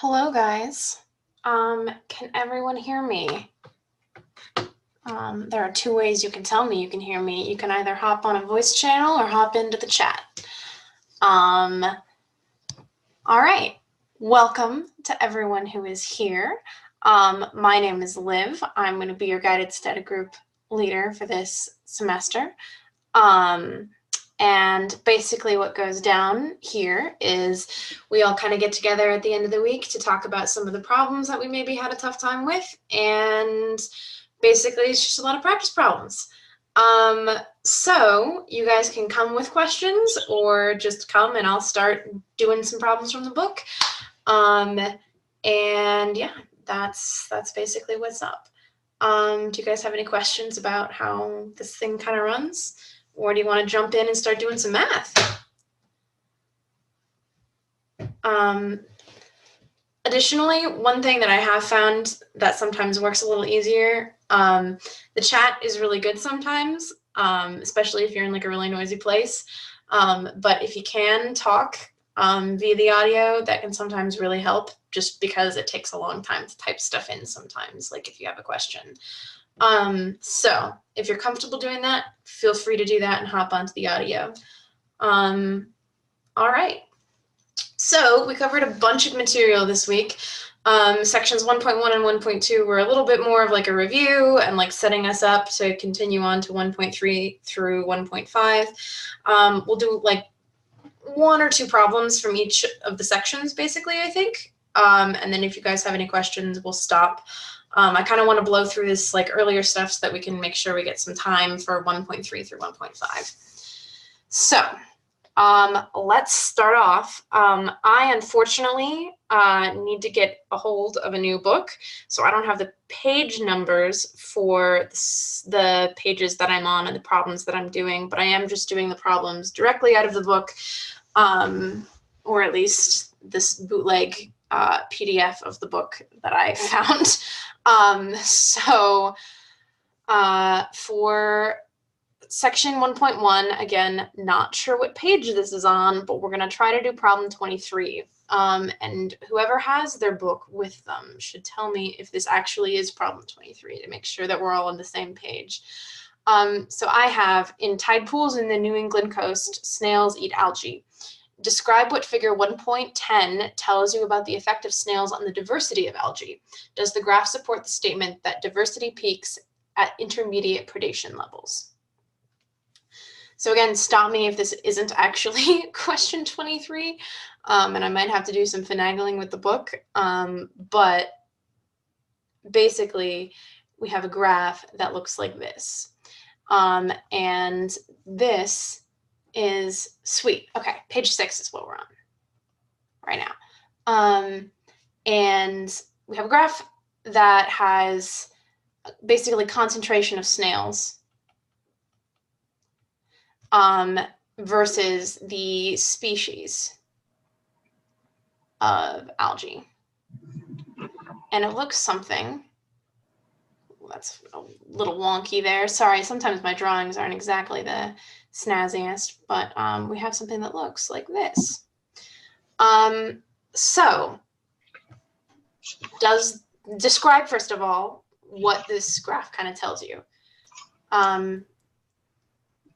Hello, guys. Can everyone hear me? There are two ways you can tell me you can hear me. You can either hop on a voice channel or hop into the chat. All right. Welcome to everyone who is here. My name is Liv. I'm going to be your guided study group leader for this semester. And basically what goes down here is we all kind of get together at the end of the week to talk about some of the problems that we maybe had a tough time with. And basically it's just a lot of practice problems. So you guys can come with questions or just come and I'll start doing some problems from the book. And yeah, that's basically what's up. Do you guys have any questions about how this thing kind of runs? Or do you want to jump in and start doing some math? Additionally, one thing that I have found that sometimes works a little easier, the chat is really good sometimes, especially if you're in like a really noisy place. But if you can talk via the audio, that can sometimes really help just because it takes a long time to type stuff in sometimes, like if you have a question. So if you're comfortable doing that, feel free to do that and hop onto the audio. All right. So we covered a bunch of material this week. Sections 1.1 and 1.2 were a little bit more of like a review and like setting us up to continue on to 1.3 through 1.5. We'll do like one or two problems from each of the sections, basically, I think. And then if you guys have any questions, we'll stop. I kind of want to blow through this like earlier stuff so that we can make sure we get some time for 1.3 through 1.5. So let's start off. I unfortunately need to get a hold of a new book, so I don't have the page numbers for the pages that I'm on and the problems that I'm doing, but I am just doing the problems directly out of the book, or at least this bootleg PDF of the book that I found. So for section 1.1, again, not sure what page this is on, but we're going to try to do problem 23. And whoever has their book with them should tell me if this actually is problem 23 to make sure that we're all on the same page. So I have, in tide pools in the New England coast, snails eat algae. Describe what figure 1.10 tells you about the effect of snails on the diversity of algae. Does the graph support the statement that diversity peaks at intermediate predation levels? So again, stop me if this isn't actually question 23, and I might have to do some finagling with the book, but basically we have a graph that looks like this, and this is sweet. Okay, page 6 is what we're on right now. And we have a graph that has basically concentration of snails versus the species of algae. And it looks something, that's a little wonky there. Sorry, sometimes my drawings aren't exactly the snazziest, but we have something that looks like this. So describe, first of all, what this graph kind of tells you.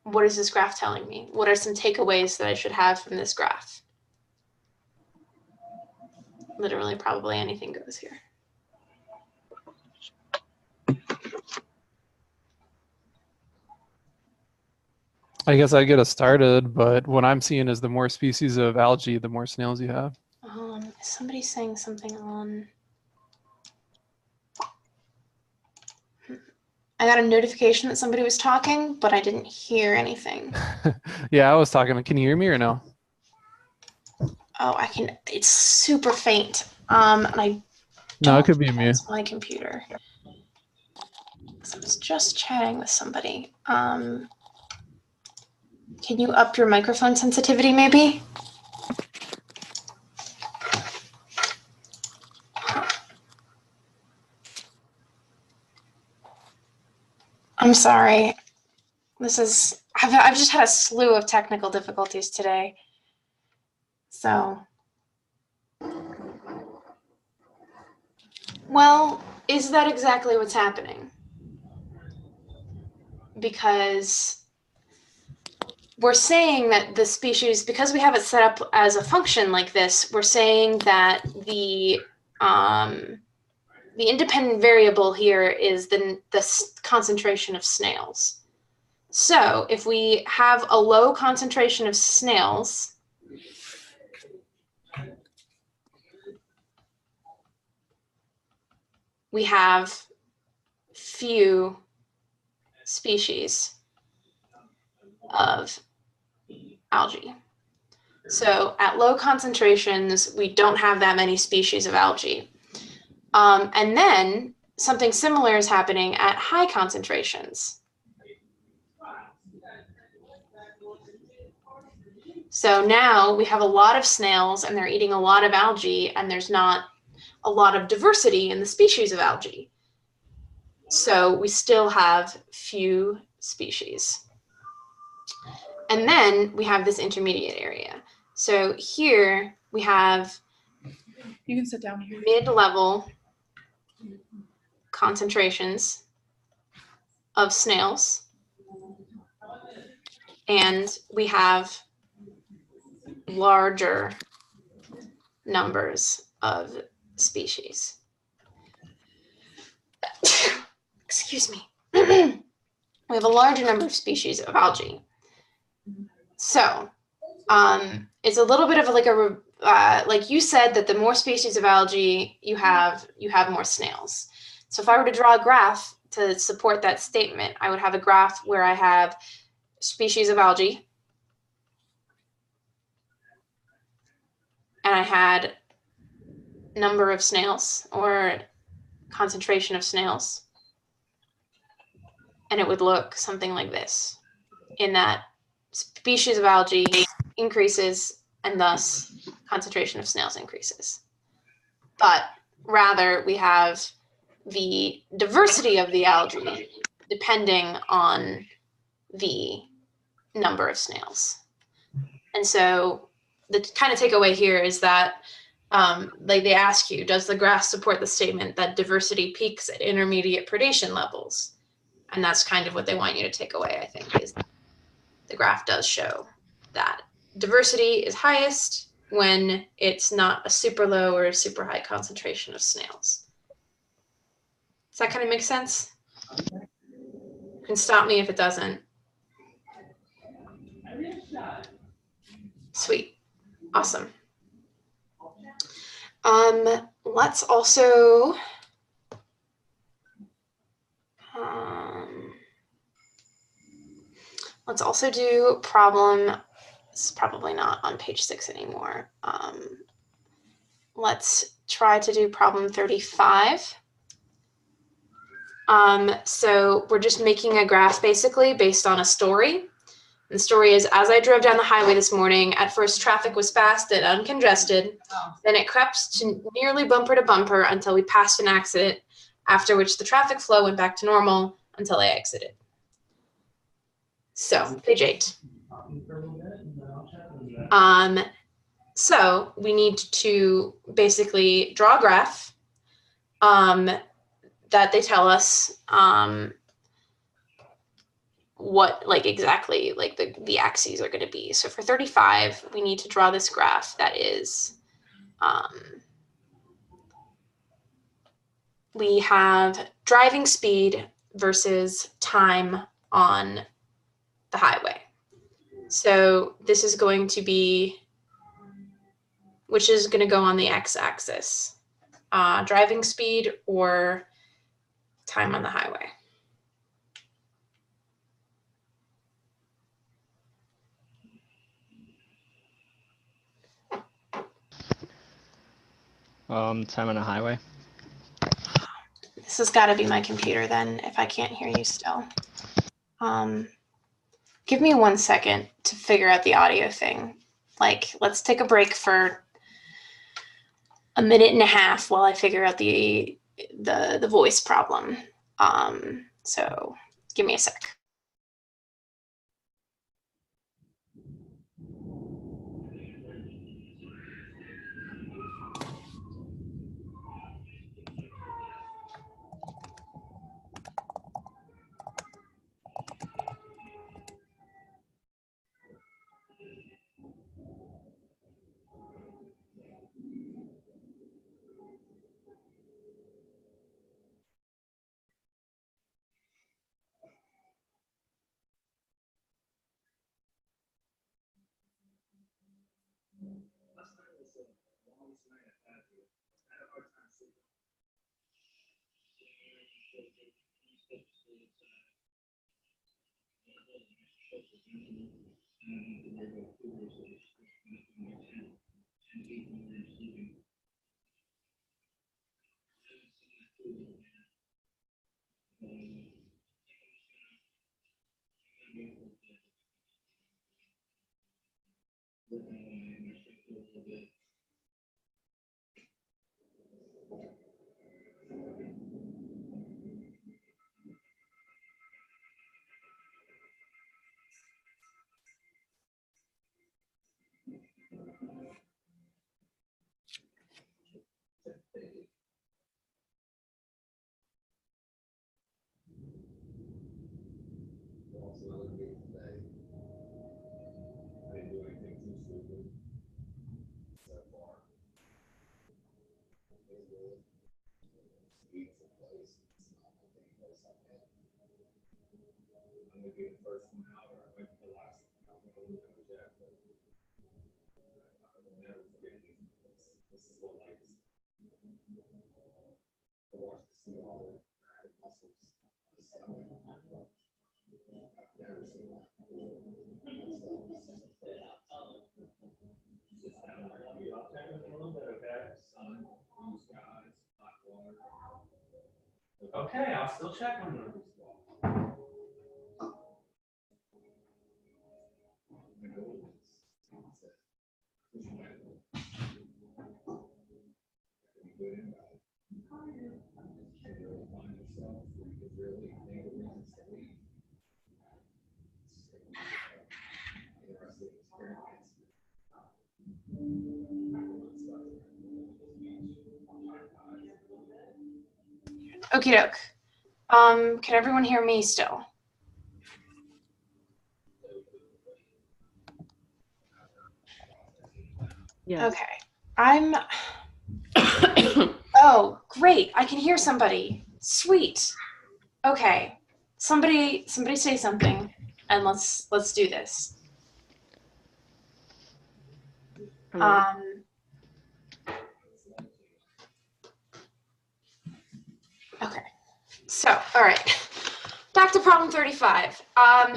What is this graph telling me? What are some takeaways that I should have from this graph? Literally, probably anything goes here. I guess I get us started, but what I'm seeing is the more species of algae, the more snails you have. Is somebody saying something on? I got a notification that somebody was talking, but I didn't hear anything. Yeah, I was talking. Can you hear me or no? Oh, I can. It's super faint. And I No, it could be me. It's my computer. So I was just chatting with somebody. Can you up your microphone sensitivity, maybe? I'm sorry. I've just had a slew of technical difficulties today. So Well, is that exactly what's happening? Because we're saying that the species, because we have it set up as a function like this, we're saying that the independent variable here is the concentration of snails. So if we have a low concentration of snails, we have few species of algae. So at low concentrations, we don't have that many species of algae. And then something similar is happening at high concentrations. So now we have a lot of snails and they're eating a lot of algae, and there's not a lot of diversity in the species of algae. So we still have few species. And then we have this intermediate area. So here we have You can sit down here. mid-level concentrations of snails, and we have larger numbers of species. Excuse me. We have a larger number of species of algae. So it's a little bit of like you said, that the more species of algae you have more snails. So if I were to draw a graph to support that statement, I would have a graph where I have species of algae, and I had number of snails or concentration of snails, and it would look something like this, in that species of algae increases and thus concentration of snails increases. But rather we have the diversity of the algae depending on the number of snails. And so the kind of takeaway here is that like they ask you, does the graph support the statement that diversity peaks at intermediate predation levels? And that's kind of what they want you to take away, I think, is that the graph does show that diversity is highest when it's not a super low or a super high concentration of snails. Does that kind of make sense? You can stop me if it doesn't. Sweet. Awesome. Let's also do problem. It's probably not on page 6 anymore. Let's try to do problem 35. So we're just making a graph basically based on a story. The story is, as I drove down the highway this morning, at first traffic was fast and uncongested. Then it crept to nearly bumper to bumper until we passed an accident, after which the traffic flow went back to normal until I exited. So, page 8. So we need to basically draw a graph that they tell us what exactly the axes are going to be. So for 35, we need to draw this graph that is, we have driving speed versus time on the highway. So this is going to be, which is going to go on the x-axis, driving speed or time on the highway. Time on a highway. This has got to be my computer then, if I can't hear you still. Give me 1 second to figure out the audio thing. Let's take a break for a minute and a half while I figure out the voice problem. So give me a sec. Okay, I'll still check on those. Okie doke. Can everyone hear me still? Yes. Okay. I'm. Oh, great! I can hear somebody. Sweet. Okay. Somebody say something, and let's do this. Hello? Okay. So, all right. Back to problem 35.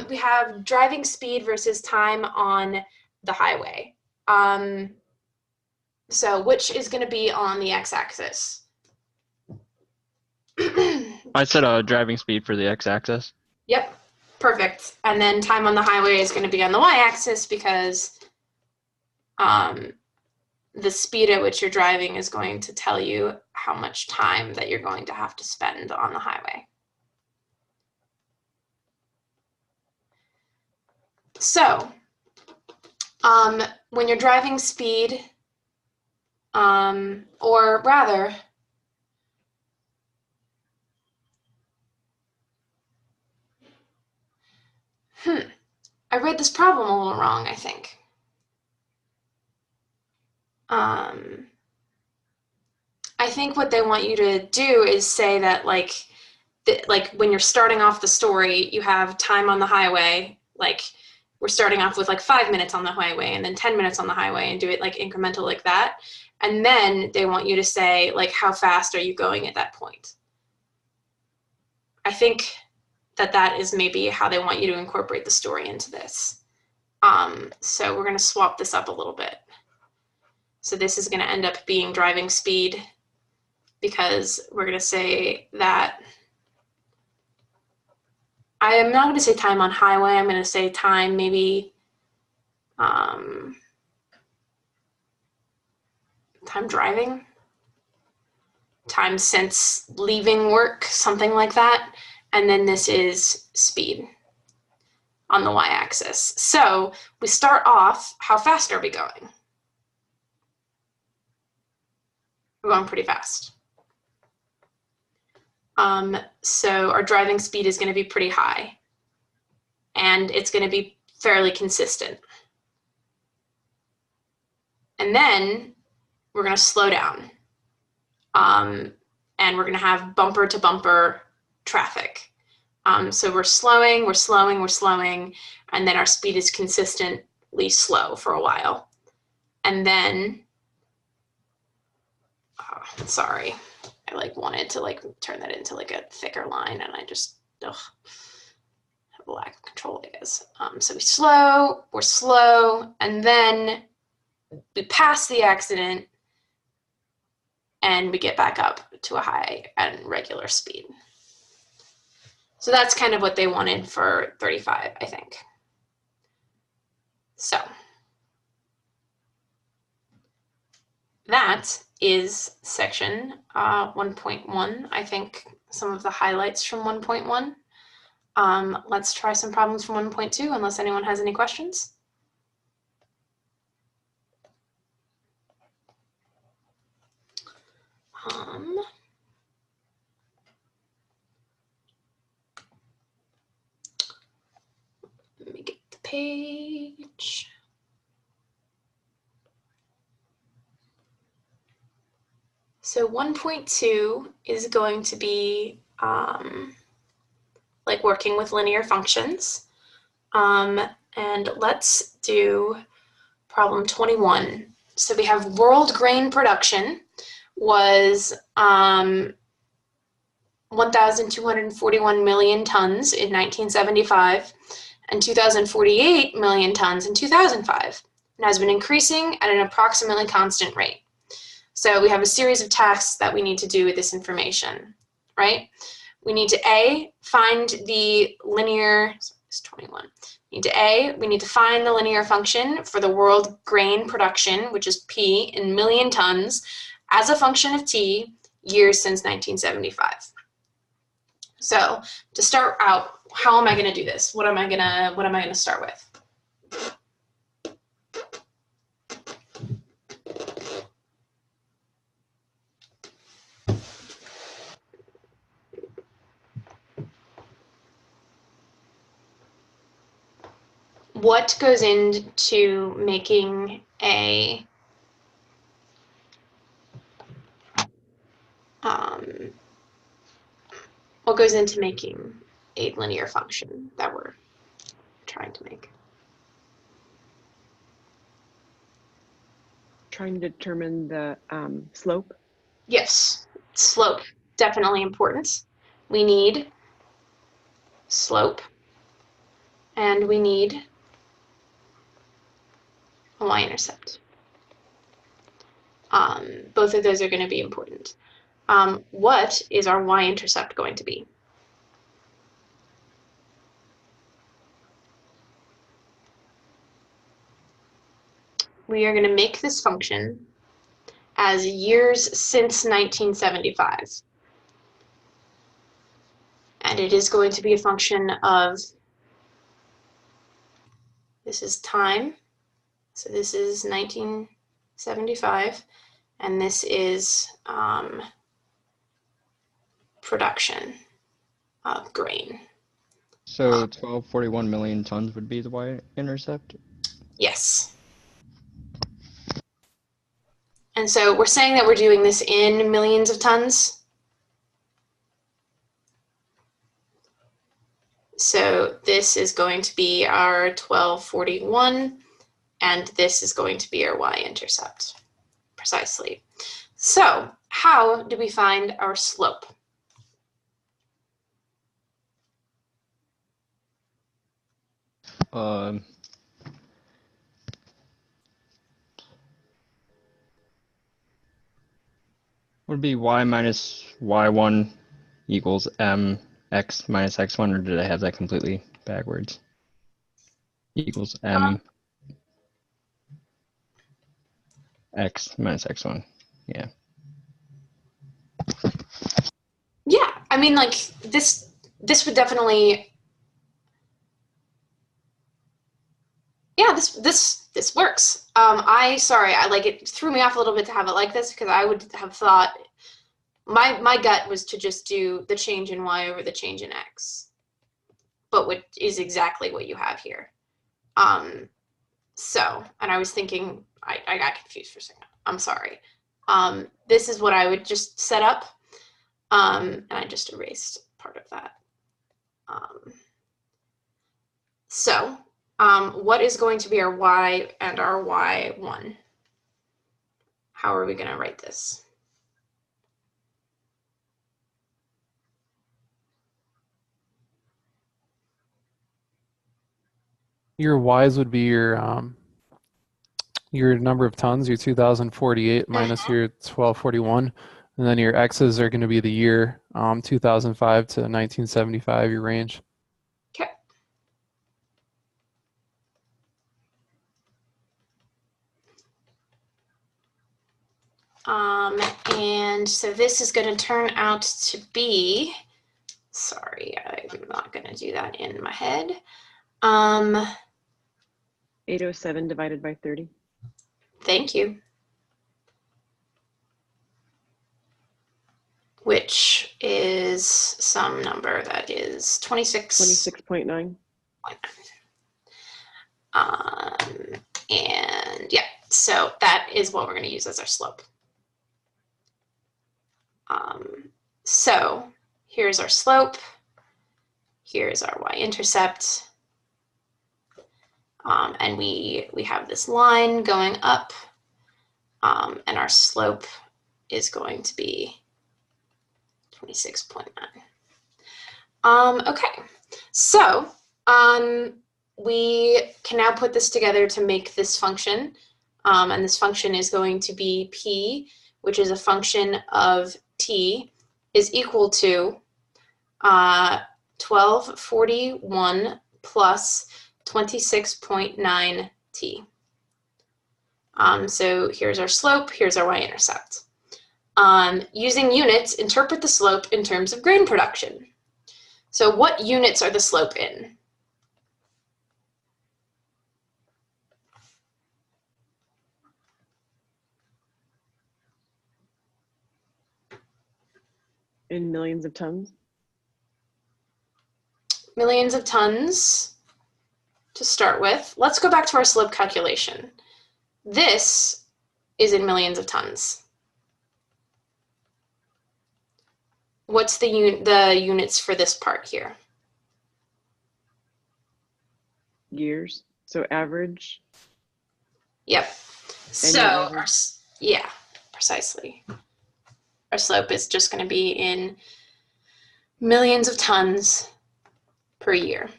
We have driving speed versus time on the highway. So which is going to be on the x-axis? I said driving speed for the x-axis. Yep, perfect. And then time on the highway is going to be on the y-axis because the speed at which you're driving is going to tell you how much time that you're going to have to spend on the highway. So when you're driving speed, or rather, I read this problem a little wrong, I think. I think what they want you to do is say that like when you're starting off the story, you have time on the highway, like we're starting off with like 5 minutes on the highway and then 10 minutes on the highway and do it like incremental like that. And then they want you to say like, how fast are you going at that point? I think that is maybe how they want you to incorporate the story into this. So we're going to swap this up a little bit. So this is going to end up being driving speed because we're going to say that I am not going to say time on highway. I'm going to say time maybe time driving, time since leaving work, something like that. And then this is speed on the y-axis. So we start off, how fast are we going? We're going pretty fast. So our driving speed is going to be pretty high. And it's going to be fairly consistent. And then we're going to slow down. And we're going to have bumper to bumper traffic. So we're slowing, and then our speed is consistently slow for a while. And then, sorry, I like wanted to like turn that into like a thicker line, and I just have a lack of control, I areas. So we're slow, and then we pass the accident, and we get back up to a high and regular speed. So that's kind of what they wanted for 35, I think. So that is section 1.1. I think some of the highlights from 1.1. Let's try some problems from 1.2, unless anyone has any questions. Let me get the page. So 1.2 is going to be like working with linear functions. And let's do problem 21. So we have world grain production was 1,241 million tons in 1975 and 2,048 million tons in 2005, and has been increasing at an approximately constant rate. So we have a series of tasks that we need to do with this information, right? We need to A, find the linear, it's 21. We need to find the linear function for the world grain production, which is P in million tons, as a function of T, years since 1975. So to start out, how am I going to do this? What am I going to start with? What goes into making a what goes into making a linear function that we're trying to make? Trying to determine the slope. Yes, slope, definitely important. We need slope, and we need a y-intercept. Both of those are going to be important. What is our y-intercept going to be? We are going to make this function as years since 1975. And it is going to be a function of, this is time, so this is 1975, and this is production of grain. So 1241 million tons would be the y-intercept? Yes. And so we're saying that we're doing this in millions of tons. So this is going to be our 1241, and this is going to be our y-intercept, precisely. So how do we find our slope? Would be y minus y1 equals mx minus x1, or did I have that completely backwards? Equals m x minus x1. Yeah. Yeah, I mean, like this would definitely, yeah, this works. Sorry, it threw me off a little bit to have it like this, because I would have thought, my gut was to just do the change in y over the change in x, but what is exactly what you have here. So, and I was thinking, I got confused for a second. I'm sorry. This is what I would just set up, and I just erased part of that. So, what is going to be our y and our y1? How are we going to write this? Your y's would be your number of tons, your 2048 minus your 1241, and then your x's are going to be the year, 2005 to 1975, your range. Okay. And so this is going to turn out to be, sorry, I'm not going to do that in my head. 807 divided by 30. Thank you. Which is some number that is 26.9. And yeah, so that is what we're going to use as our slope. So here's our slope. Here's our y-intercept. And we have this line going up, and our slope is going to be 26.9. Okay, so we can now put this together to make this function, and this function is going to be p, which is a function of t, is equal to 1241 plus 26.9 t. So here's our slope, here's our y-intercept. Using units, interpret the slope in terms of grain production. So what units are the slope in? In millions of tons. Millions of tons to start with. Let's go back to our slope calculation. This is in millions of tons. What's the units for this part here? Years. So average. Yep. So, yeah, precisely. Our slope is just going to be in millions of tons per year.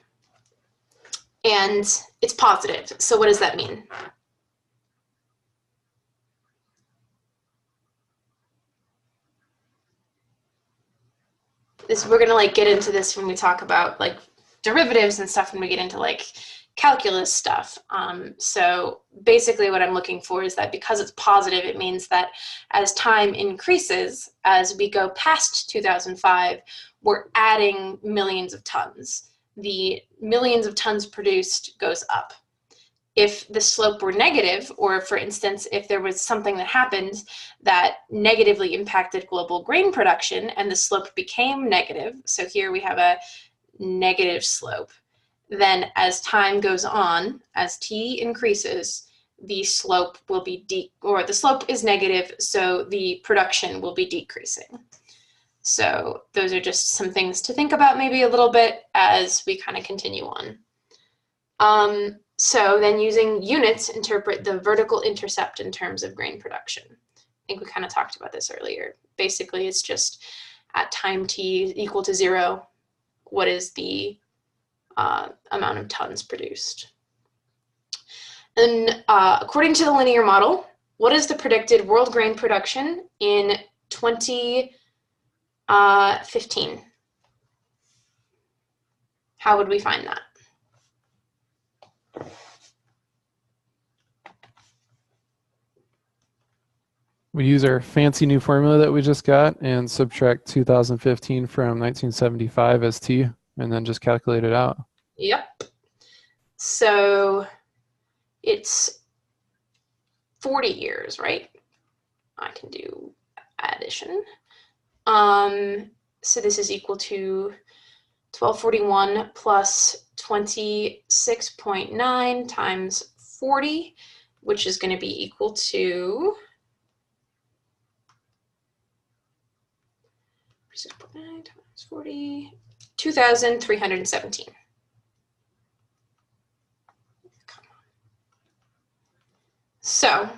And it's positive. So what does that mean? We're going to like get into this when we talk about like derivatives and stuff, when we get into like calculus stuff. So basically what I'm looking for is that because it's positive, it means that as time increases, as we go past 2005, we're adding millions of tons. The millions of tons produced goes up. If the slope were negative, or for instance, if there was something that happened that negatively impacted global grain production and the slope became negative, so here we have a negative slope, then as time goes on, as t increases, the slope will be the slope is negative, so the production will be decreasing. So those are just some things to think about maybe a little bit as we kind of continue on. So then using units, interpret the vertical intercept in terms of grain production. I think we kind of talked about this earlier. Basically, it's just at time t equal to 0, what is the amount of tons produced. And according to the linear model, what is the predicted world grain production in 2015? How would we find that? We use our fancy new formula that we just got and subtract 2015 from 1975 as t, and then just calculate it out. Yep. So it's 40 years, right? I can do addition. So this is equal to 1241 plus 26.9 times 40, which is going to be equal to 6.9 times 40, 2,317. So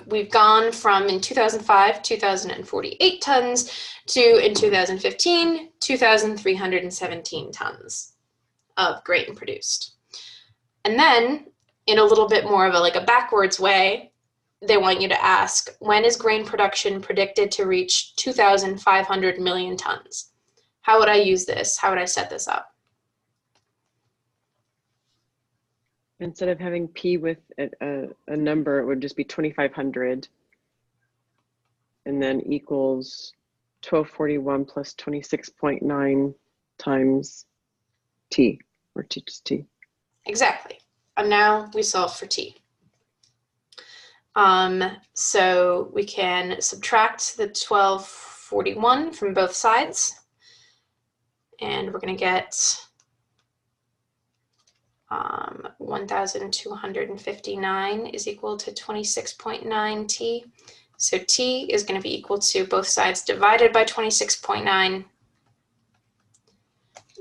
we've gone from in 2005, 2,048 tons to in 2015, 2,317 tons of grain produced. And then in a little bit more of a backwards way, they want you to ask, when is grain production predicted to reach 2,500 million tons? How would I use this? How would I set this up? Instead of having P with a number, it would just be 2,500. And then equals 1241 plus 26.9 times T, or T just T. Exactly. And now we solve for T. So we can subtract the 1241 from both sides. And we're going to get 1,259 is equal to 26.9 T. So T is going to be equal to both sides divided by 26.9,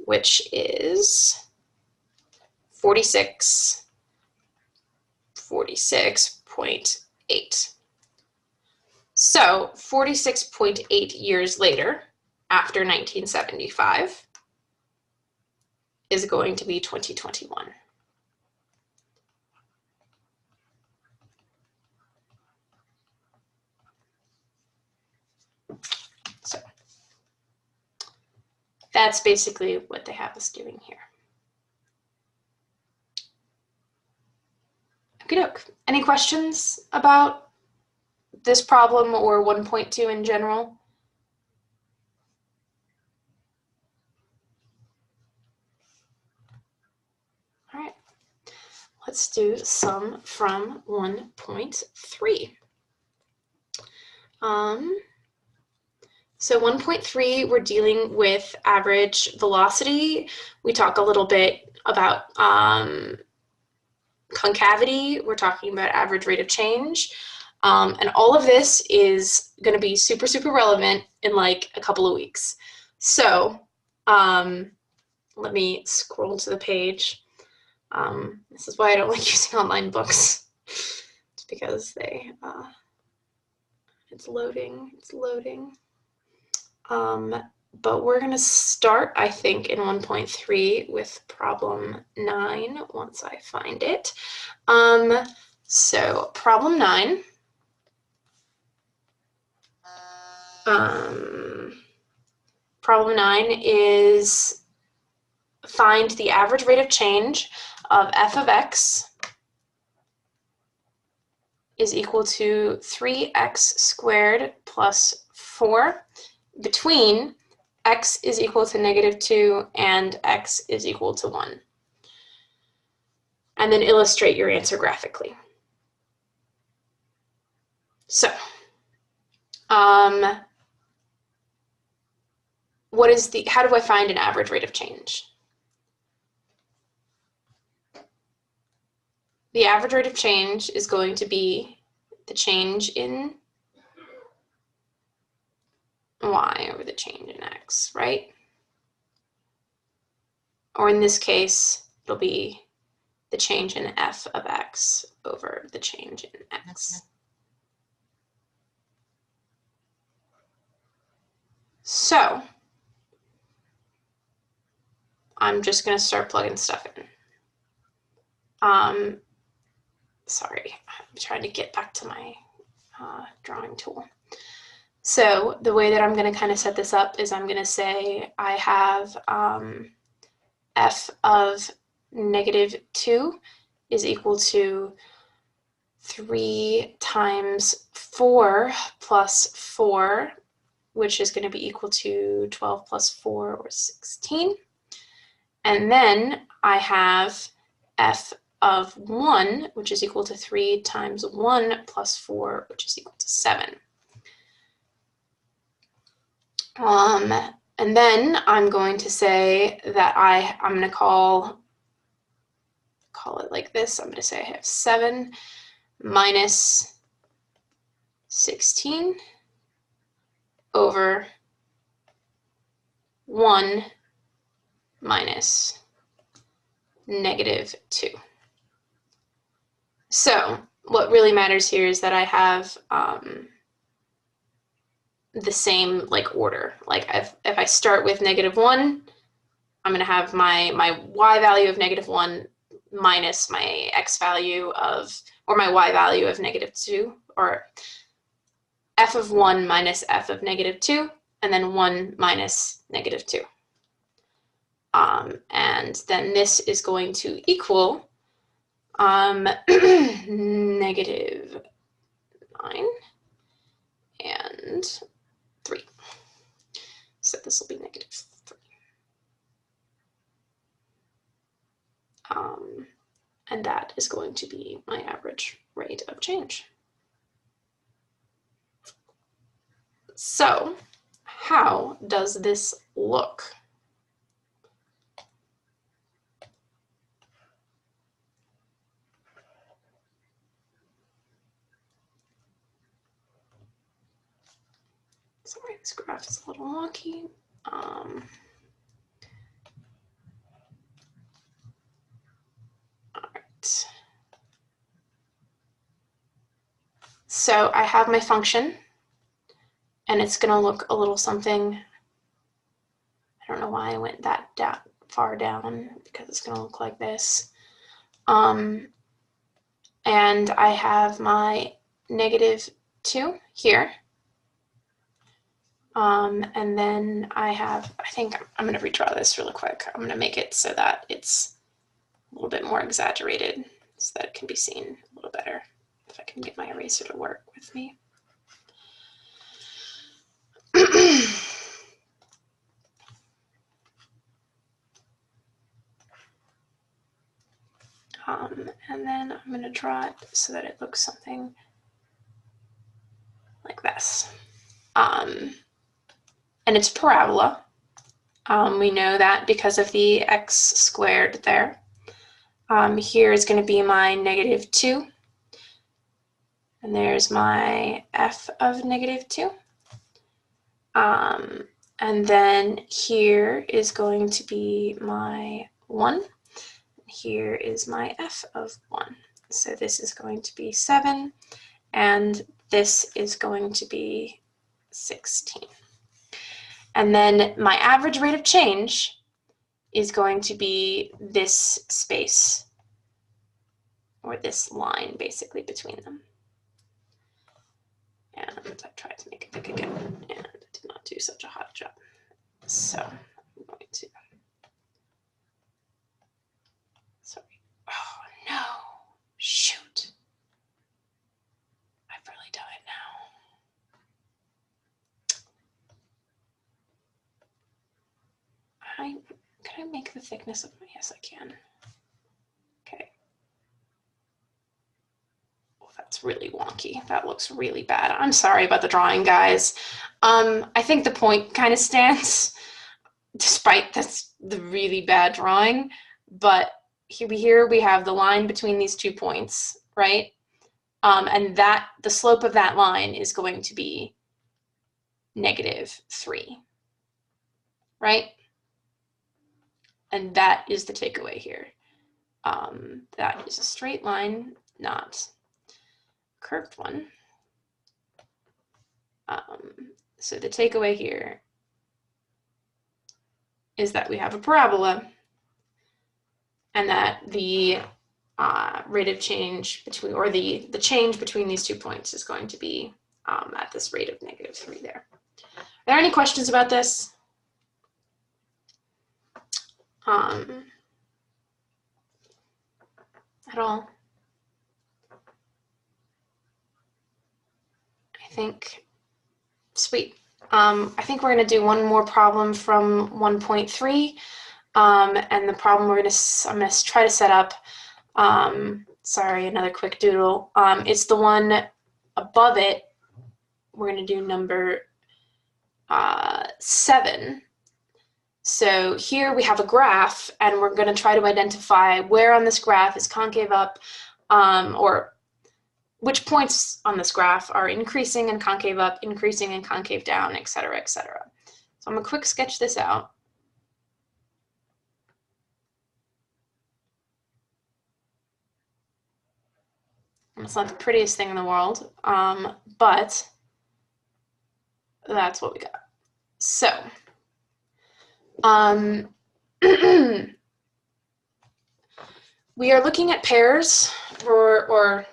which is 46.8. So 46.8 years later, after 1975, is going to be 2021. So that's basically what they have us doing here. Okey-doke. Any questions about this problem or 1.2 in general? All right, let's do sum from 1.3. So 1.3, we're dealing with average velocity. We talk a little bit about concavity. We're talking about average rate of change. And all of this is going to be super, super relevant in like a couple of weeks. So let me scroll to the page. This is why I don't like using online books. It's because they, it's loading. But we're going to start, I think, in 1.3 with problem 9 once I find it. So problem 9. Problem 9 is find the average rate of change of f of x is equal to 3x squared plus 4 between x is equal to -2 and x is equal to 1. And then illustrate your answer graphically. So, how do I find an average rate of change? The average rate of change is going to be the change in y over the change in x, right? Or in this case, it'll be the change in f of x over the change in x. So I'm just going to start plugging stuff in. Sorry, I'm trying to get back to my drawing tool. So the way that I'm going to kind of set this up is I'm going to say I have f of -2 is equal to 3 times 4 plus 4, which is going to be equal to 12 plus 4 or 16. And then I have f of 1, which is equal to 3 times 1 plus 4, which is equal to 7. And then I'm going to say that I'm going to call it like this. I'm going to say I have 7 minus 16 over 1 minus -2. So what really matters here is that I have the same like order. Like if I start with -1, I'm going to have my y value of -1 minus my x value of, or my y value of -2, or f of 1 minus f of -2, and then 1 minus -2. And then this is going to equal -9 and 3. So this will be -3. And that is going to be my average rate of change. So how does this look? Sorry, this graph is a little wonky. All right. So I have my function, and it's going to look a little something. I don't know why I went that far down, because it's going to look like this. And I have my -2 here. And then I think I'm going to redraw this really quick. I'm going to make it so that it's a little bit more exaggerated so that it can be seen a little better. If I can get my eraser to work with me. And then I'm going to draw it so that it looks something like this. And it's parabola. We know that because of the x squared there. Here is going to be my -2. And there's my f of -2. And then here is going to be my 1. Here is my f of 1. So this is going to be 7, and this is going to be 16. And then my average rate of change is going to be this space, or this line basically between them. And I tried to make it big again, and I did not do such a hot job. So I'm going to, sorry. Oh no, shoot. I've really done it now. Can I make the thickness of my, yes I can. Okay. Oh, that's really wonky. That looks really bad. I'm sorry about the drawing, guys. I think the point kind of stands, despite the really bad drawing. But here we have the line between these 2 points, right? And the slope of that line is going to be -3, right? And that is the takeaway here. That is a straight line, not a curved one. So the takeaway here is that we have a parabola, and that the rate of change between, or the change between these 2 points is going to be at this rate of -3 there. Are there any questions about this? At all? I think, sweet. I think we're going to do one more problem from 1.3. And the problem I'm going to try to set up, sorry, another quick doodle. It's the one above it. We're going to do number 7. So here we have a graph, and we're going to try to identify where on this graph is concave up, or which points on this graph are increasing and concave up, increasing and concave down, et cetera, et cetera. So I'm going to quick sketch this out. It's not the prettiest thing in the world, but that's what we got. So, We are looking at pairs or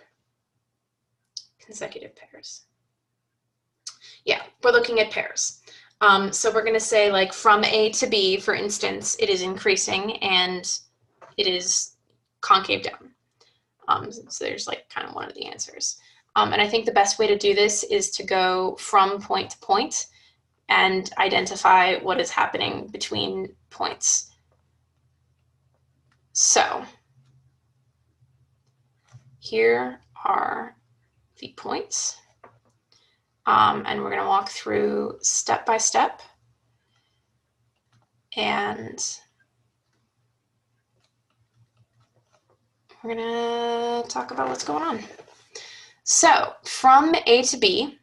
consecutive pairs. Yeah, we're looking at pairs. So we're going to say like from A to B, for instance, it is increasing and it is concave down. So there's like kind of one of the answers. And I think the best way to do this is to go from point to point and identify what is happening between points. So here are the points. And we're going to walk through step by step. And we're going to talk about what's going on. So from A to B,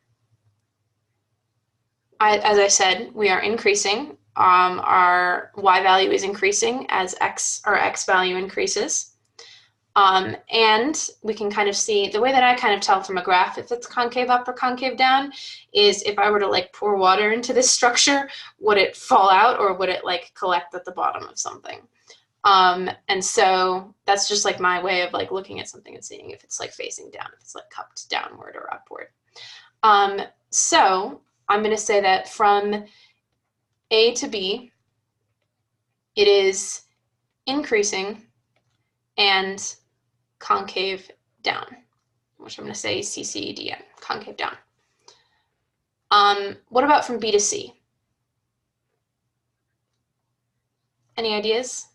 as I said, we are increasing. Our y value is increasing as our x value increases. And we can kind of see, the way that I kind of tell from a graph if it's concave up or concave down is if I were to like pour water into this structure, would it fall out or would it like collect at the bottom of something? And so that's just like my way of like looking at something and seeing if it's like facing down, if it's like cupped downward or upward. So I'm going to say that from A to B, it is increasing and concave down, which I'm going to say CCDN, concave down. What about from B to C? Any ideas?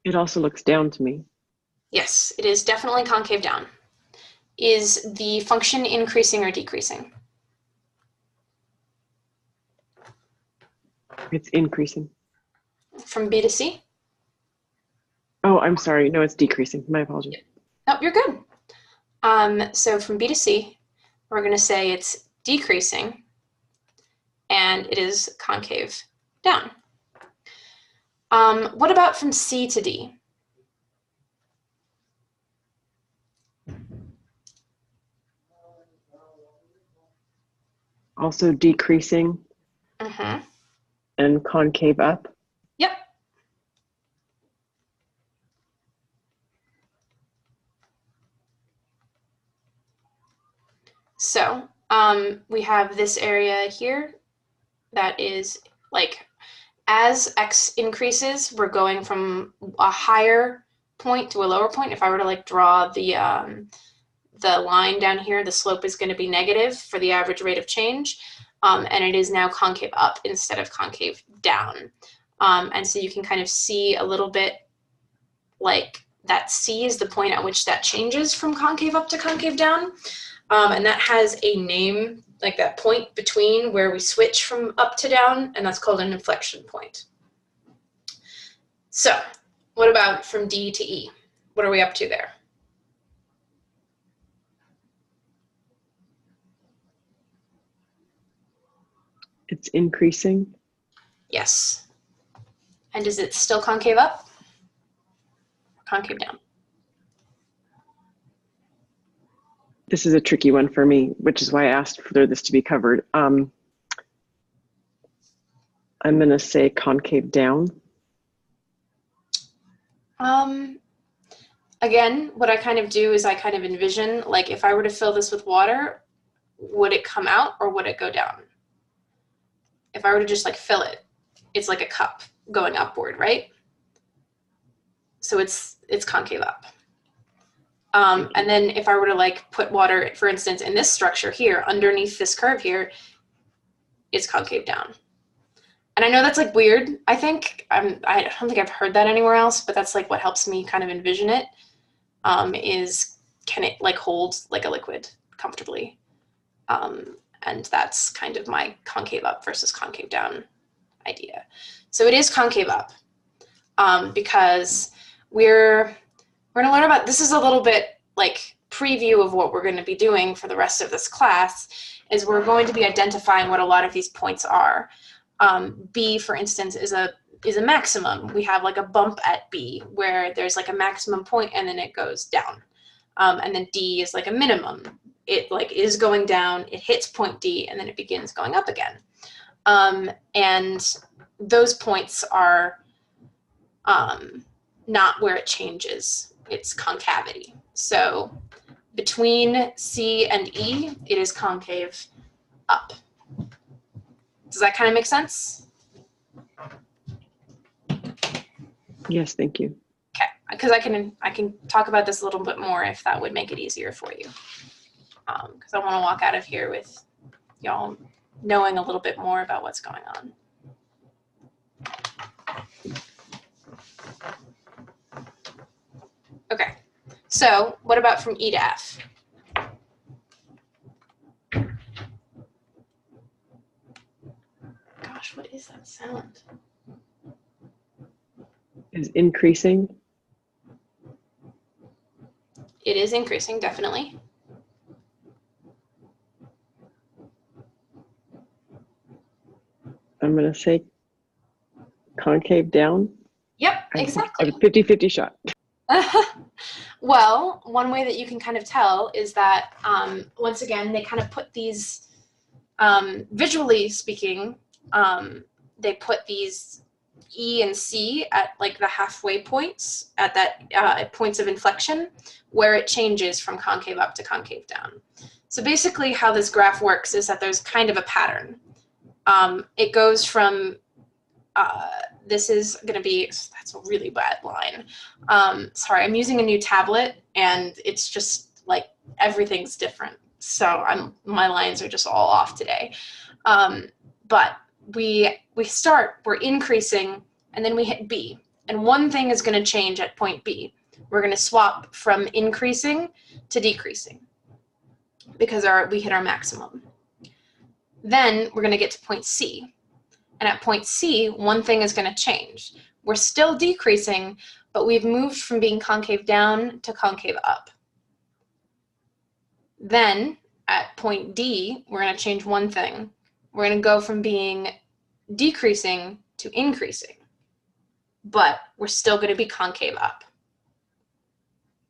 It also looks down to me. Yes, it is definitely concave down. Is the function increasing or decreasing? It's increasing. From B to C? Oh, I'm sorry. No, it's decreasing. My apologies. No, you're good. So from B to C, we're going to say it's decreasing and it is concave down. What about from C to D? Also decreasing and concave up. Yep. So we have this area here that is like, as x increases, we're going from a higher point to a lower point. If I were to like draw the line down here, the slope is going to be negative for the average rate of change. And it is now concave up instead of concave down. And so you can kind of see a little bit like that C is the point at which that changes from concave up to concave down. And that has a name, like that point between where we switch from up to down, and that's called an inflection point. So what about from D to E? What are we up to there? It's increasing. Yes. And is it still concave up? Or concave down? This is a tricky one for me, which is why I asked for this to be covered. I'm going to say concave down. Again, what I kind of do is I kind of envision, like if I were to fill this with water, would it come out or would it go down? If I were to just like fill it, it's like a cup going upward, right? So it's concave up. And then if I were to like put water, for instance, in this structure here, underneath this curve here, it's concave down. And I know that's like weird, I think. I don't think I've heard that anywhere else, but that's like what helps me kind of envision it, is can it like hold like a liquid comfortably? And that's kind of my concave up versus concave down idea. So it is concave up because we're going to learn about, this is a little bit like preview of what we're going to be doing for the rest of this class, is we're going to be identifying what a lot of these points are. B, for instance, is a maximum. We have like a bump at B where there's like a maximum point and then it goes down. And then D is like a minimum. It like is going down, it hits point D, and then it begins going up again. And those points are not where it changes. It's concavity. So between C and E, it is concave up. Does that kind of make sense? Yes, thank you. Okay, because I can talk about this a little bit more if that would make it easier for you. Because I want to walk out of here with y'all knowing a little bit more about what's going on. Okay, so what about from E to F? Gosh, what is that sound? Is increasing. It is increasing, definitely. I'm going to say concave down. Yep, exactly. A 50-50 shot. Well, one way that you can kind of tell is that, once again, they kind of put these, visually speaking, they put these E and C at like the halfway points, at that points of inflection, where it changes from concave up to concave down. So basically how this graph works is that there's kind of a pattern. It goes from, this is going to be, that's a really bad line. Sorry, I'm using a new tablet and it's just like everything's different. So my lines are just all off today. But we're increasing and then we hit B. And one thing is going to change at point B. We're going to swap from increasing to decreasing because we hit our maximum. Then we're going to get to point C. And at point C, one thing is going to change. We're still decreasing, but we've moved from being concave down to concave up. Then at point D, we're going to change one thing. We're going to go from being decreasing to increasing, but we're still going to be concave up.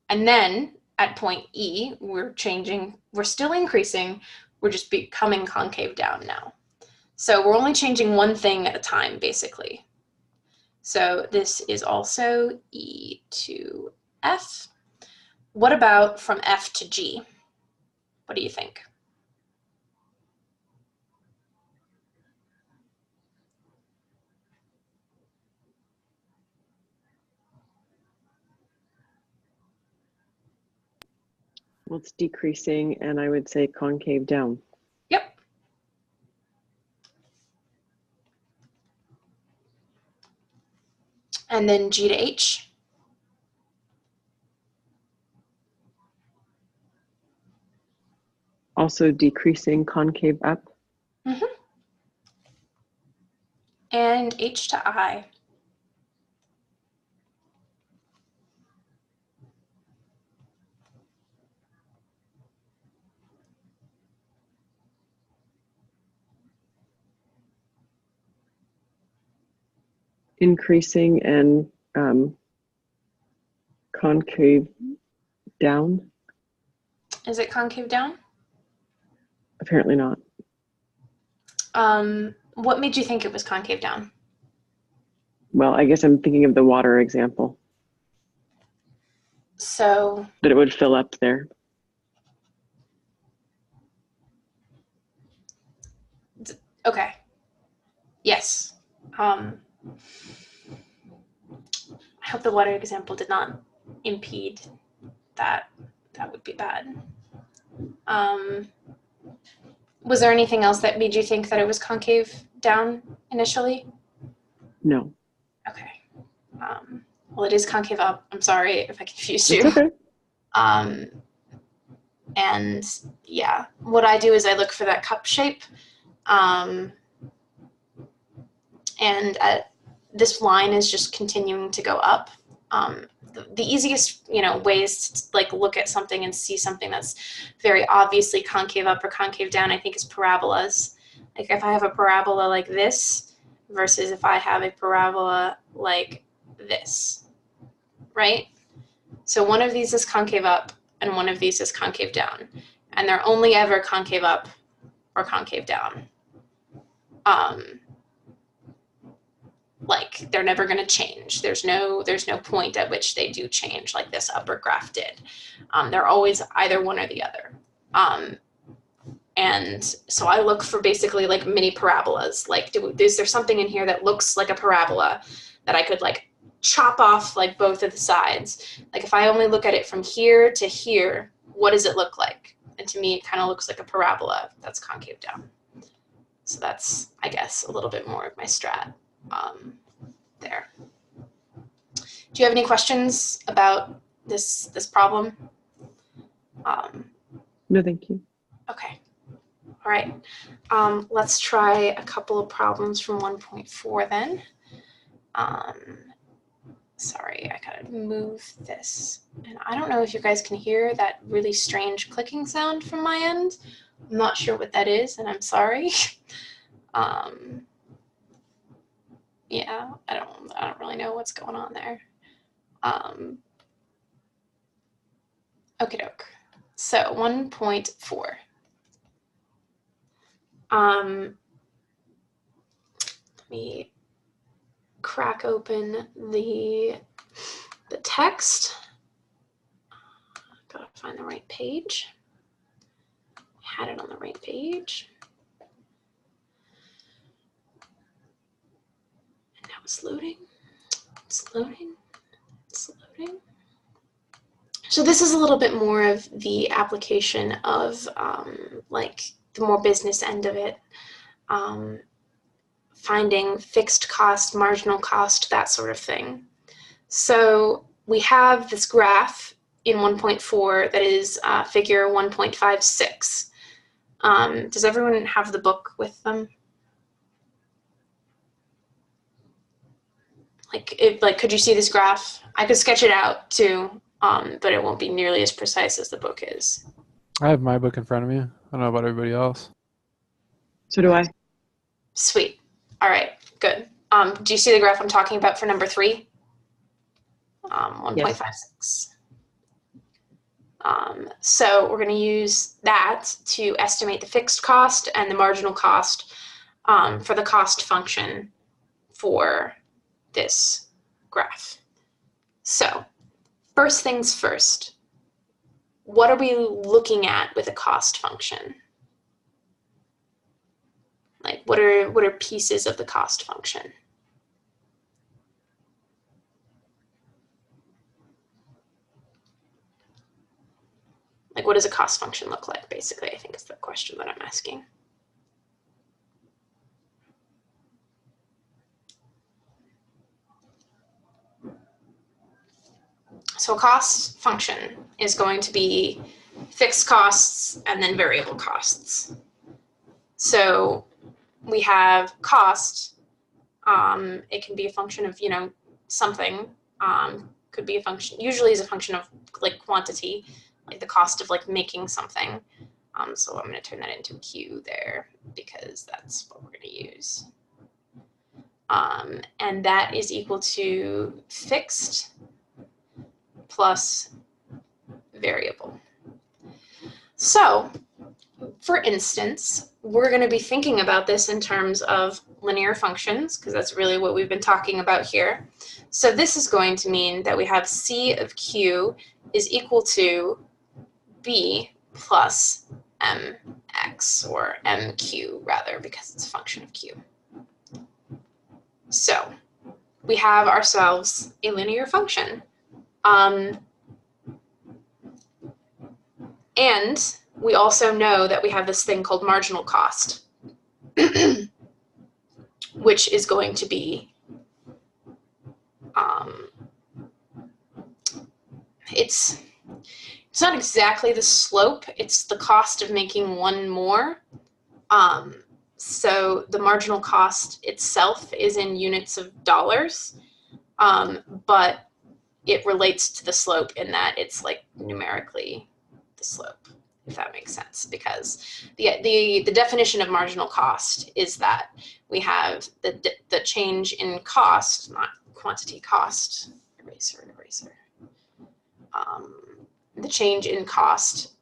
And then at point E, we're still increasing, we're just becoming concave down now. So we're only changing one thing at a time, basically. So this is also E to F. What about from F to G? What do you think? Well, it's decreasing, and I would say concave down. Yep. And then G to H. Also decreasing, concave up. Mm-hmm. And H to I. Increasing and concave down. Is it concave down? Apparently not. What made you think it was concave down? Well, I guess I'm thinking of the water example. So That it would fill up there. okay. Yes. I hope the water example did not impede that. That would be bad. Was there anything else that made you think that it was concave down initially? No. Okay. Well, it is concave up. I'm sorry if I confused you. It's okay. And yeah, what I do is I look for that cup shape. And this line is just continuing to go up. The easiest, ways to like look at something and see something that's very obviously concave up or concave down, I think, is parabolas. Like if I have a parabola like this versus if I have a parabola like this, right? So one of these is concave up and one of these is concave down, and they're only ever concave up or concave down. like they're never going to change. There's no point at which they do change like this upper graph did. They're always either one or the other. And so I look for basically like mini parabolas. Like, is there something in here that looks like a parabola that I could like chop off like both of the sides? Like if I only look at it from here to here, what does it look like? And to me, it kind of looks like a parabola that's concave down. So that's, I guess, a little bit more of my strat there. Do you have any questions about this problem? No, thank you. Okay. All right. Let's try a couple of problems from 1.4 then. Sorry, I gotta move this. And I don't know if you guys can hear that really strange clicking sound from my end. I'm not sure what that is, and I'm sorry. Yeah, I don't really know what's going on there. Okie doke. So 1.4. Let me crack open the text. Gotta find the right page. Had it on the right page. And now it's loading. It's loading. It's loading. So this is a little bit more of the application of like the more business end of it. Finding fixed cost, marginal cost, that sort of thing. So we have this graph in 1.4 that is figure 1.56. Does everyone have the book with them? Like, could you see this graph? I could sketch it out too, but it won't be nearly as precise as the book is. I have my book in front of me. I don't know about everybody else. So do I. Sweet. All right, good. Do you see the graph I'm talking about for number 3? 1.56. So we're going to use that to estimate the fixed cost and the marginal cost for the cost function for this graph. So first things first, what are we looking at with a cost function? Like what are pieces of the cost function? Like what does a cost function look like, basically, I think is the question that I'm asking. So a cost function is going to be fixed costs and then variable costs. So we have cost. It can be a function of, something. Could be a function, usually is a function of like quantity, like the cost of like making something. So I'm going to turn that into a Q there because that's what we're going to use. And that is equal to fixed plus variable. So, for instance, we're going to be thinking about this in terms of linear functions, because that's really what we've been talking about here. So this is going to mean that we have C of Q is equal to B plus MX, or MQ rather, because it's a function of Q. So we have ourselves a linear function. And we also know that we have this thing called marginal cost, which is going to be, it's not exactly the slope, it's the cost of making one more. So the marginal cost itself is in units of dollars, but it relates to the slope in that it's like numerically the slope, if that makes sense, because the definition of marginal cost is that we have the change in cost, not quantity cost, eraser, the change in cost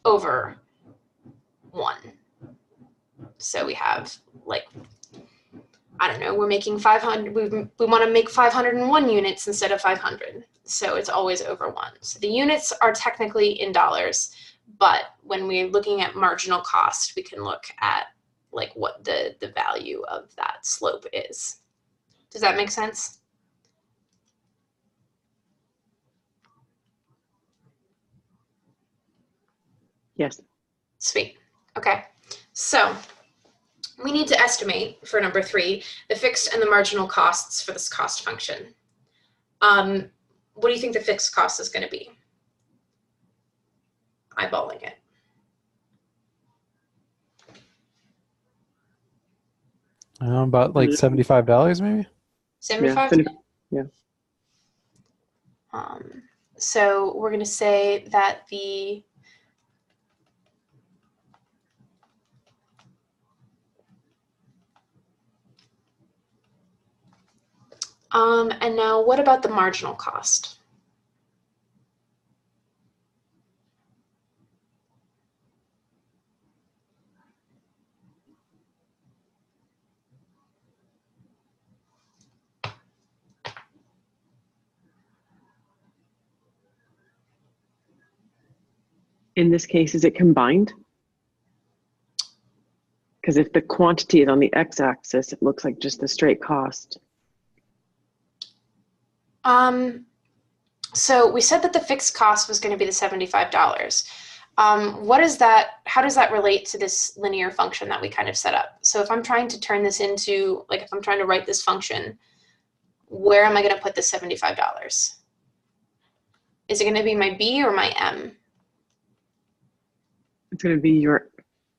over 1. So we have like I don't know, we're making 500, we want to make 501 units instead of 500. So it's always over 1. So the units are technically in dollars, but when we're looking at marginal cost, we can look at like what the value of that slope is. Does that make sense? Yes. Sweet. Okay. So we need to estimate for number 3 the fixed and the marginal costs for this cost function. What do you think the fixed cost is going to be? Eyeballing it. About like $75 maybe? 75? Yeah. So we're going to say that the and now what about the marginal cost? In this case, is it combined? Because if the quantity is on the x-axis, it looks like just the straight cost. So we said that the fixed cost was going to be the $75. What is that? How does that relate to this linear function that we kind of set up? So if I'm trying to turn this into, like if I'm trying to write this function, where am I going to put the $75? Is it going to be my B or my M? It's going to be your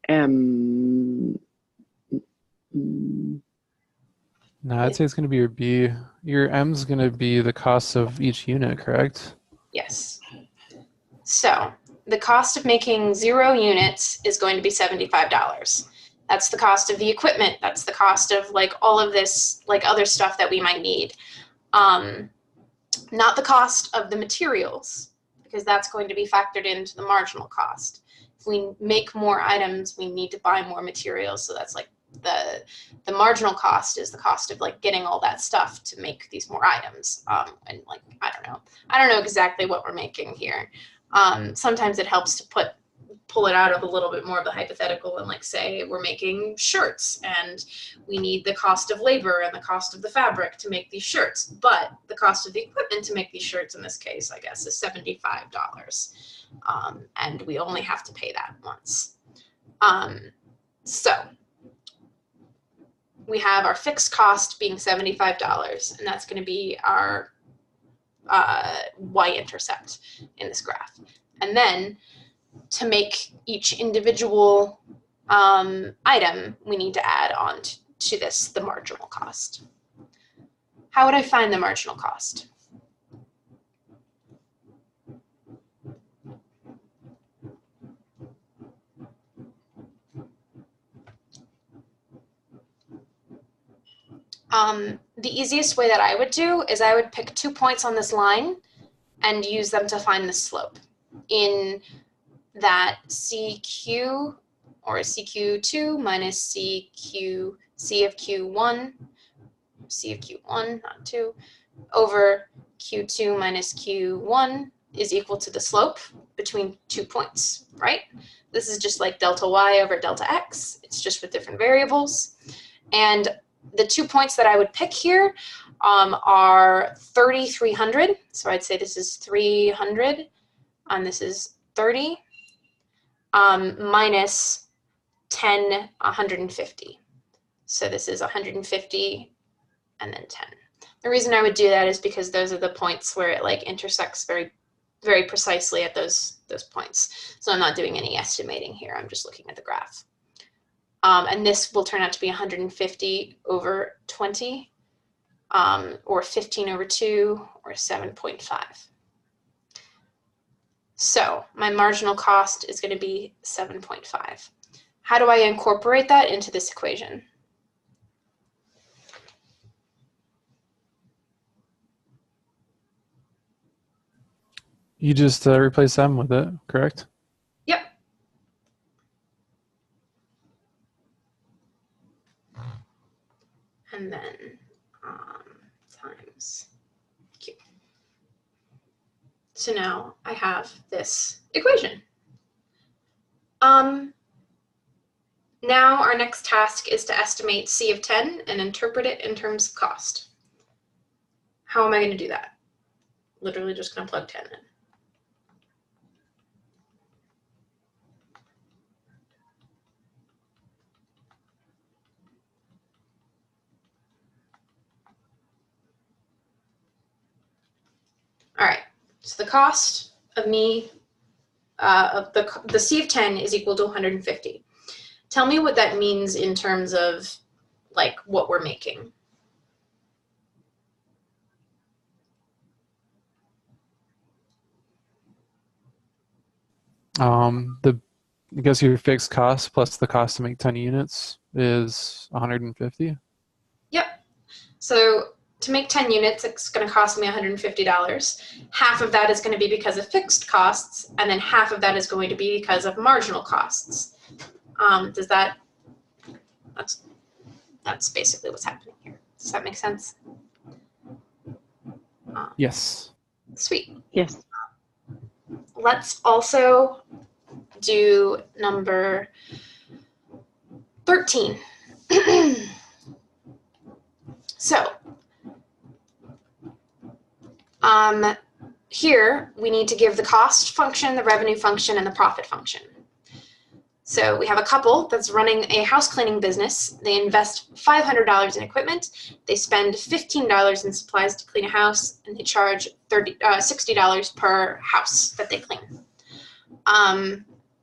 M. No, I'd say it's going to be your B. Your M is going to be the cost of each unit, correct? Yes. So the cost of making 0 units is going to be $75. That's the cost of the equipment. That's the cost of like all of this, like other stuff that we might need. Not the cost of the materials, because that's going to be factored into the marginal cost. If we make more items, we need to buy more materials. So that's like the marginal cost is the cost of like getting all that stuff to make these more items. And like, I don't know exactly what we're making here. Sometimes it helps to pull it out of a little bit more of the hypothetical and like say we're making shirts and we need the cost of labor and the cost of the fabric to make these shirts, but the cost of the equipment to make these shirts in this case, I guess, is $75. And we only have to pay that once. So we have our fixed cost being $75, and that's going to be our y-intercept in this graph. And then to make each individual item, we need to add on to this the marginal cost. How would I find the marginal cost? The easiest way that I would do is I would pick 2 points on this line and use them to find the slope in that CQ or CQ2 minus CQ, C of Q1, C of Q1, not 2, over Q2 minus Q1 is equal to the slope between 2 points, right? This is just like delta y over delta x. It's just with different variables. And the 2 points that I would pick here are 3,300. So I'd say this is 300 and this is 30 minus 10, 150. So this is 150 and then 10. The reason I would do that is because those are the points where it like intersects very, very precisely at those points. So I'm not doing any estimating here. I'm just looking at the graph. And this will turn out to be 150 over 20, or 15 over 2, or 7.5. So my marginal cost is going to be 7.5. How do I incorporate that into this equation? You just replace M with it, correct? Yep. and then times Q. So now I have this equation. Now our next task is to estimate C of 10 and interpret it in terms of cost. How am I going to do that? Literally just going to plug 10 in. All right, so the cost of me, of the C of 10 is equal to 150. Tell me what that means in terms of like what we're making. I guess your fixed cost plus the cost to make 10 units is 150. Yep. So to make 10 units, it's going to cost me $150. Half of that is going to be because of fixed costs, and then half of that is going to be because of marginal costs. That's basically what's happening here. Does that make sense? Yes. Sweet. Yes. Let's also do number 13. So, here we need to give the cost function, the revenue function, and the profit function. So we have a couple that's running a house cleaning business. They invest $500 in equipment. They spend $15 in supplies to clean a house, and they charge $60 per house that they clean.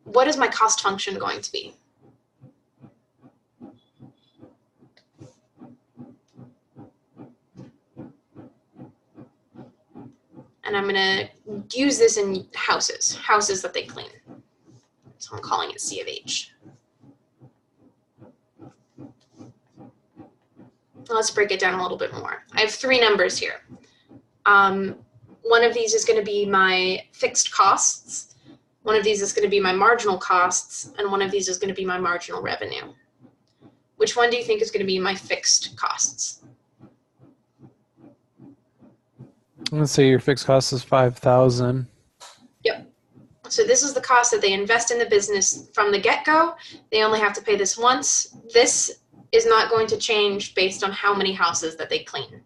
What is my cost function going to be? And I'm going to use this in houses that they clean. So I'm calling it C of H. Let's break it down a little bit more. I have three numbers here. One of these is going to be my fixed costs. One of these is going to be my marginal costs. And one of these is going to be my marginal revenue. Which one do you think is going to be my fixed costs? Let's say your fixed cost is 5,000. Yep. So this is the cost that they invest in the business from the get-go. They only have to pay this once. This is not going to change based on how many houses that they clean.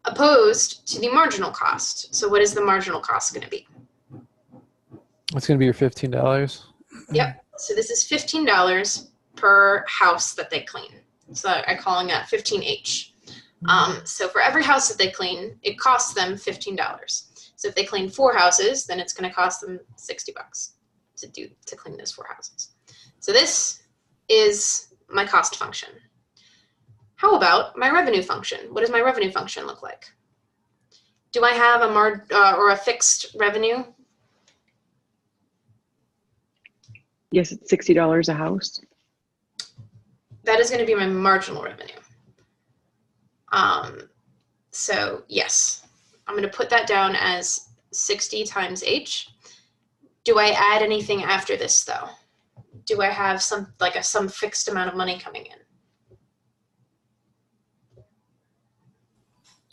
Opposed to the marginal cost. So what is the marginal cost going to be? It's going to be your $15. Yep. So this is $15 per house that they clean. So I'm calling that 15H. So for every house that they clean, it costs them $15. So if they clean 4 houses, then it's going to cost them $60 to clean those 4 houses. So this is my cost function. How about my revenue function? What does my revenue function look like? Do I have a fixed revenue? Yes, it's $60 a house. That is going to be my marginal revenue. So yes, I'm going to put that down as 60 times H. Do I add anything after this though? Do I have some fixed amount of money coming in?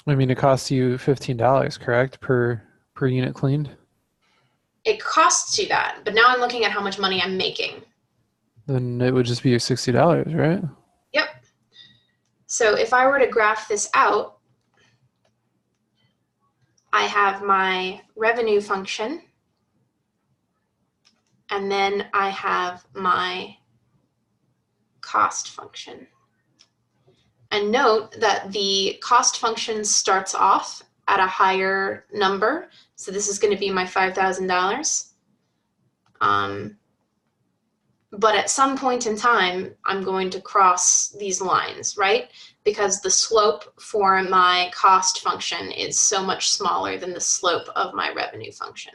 I mean, it costs you $15, correct, per unit cleaned? It costs you that, but now I'm looking at how much money I'm making. Then it would just be your $60, right? Yep. So if I were to graph this out, I have my revenue function, and then I have my cost function. And note that the cost function starts off at a higher number. So this is going to be my $5,000. But at some point in time, I'm going to cross these lines, right? Because the slope for my cost function is so much smaller than the slope of my revenue function.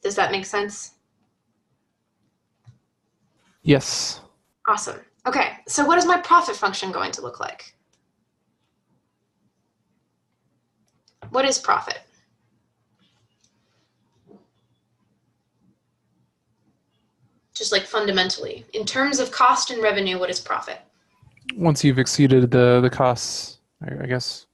Does that make sense? Yes. Awesome. Okay, so what is my profit function going to look like? What is profit? Just like fundamentally. In terms of cost and revenue, what is profit? once you've exceeded the costs, I guess.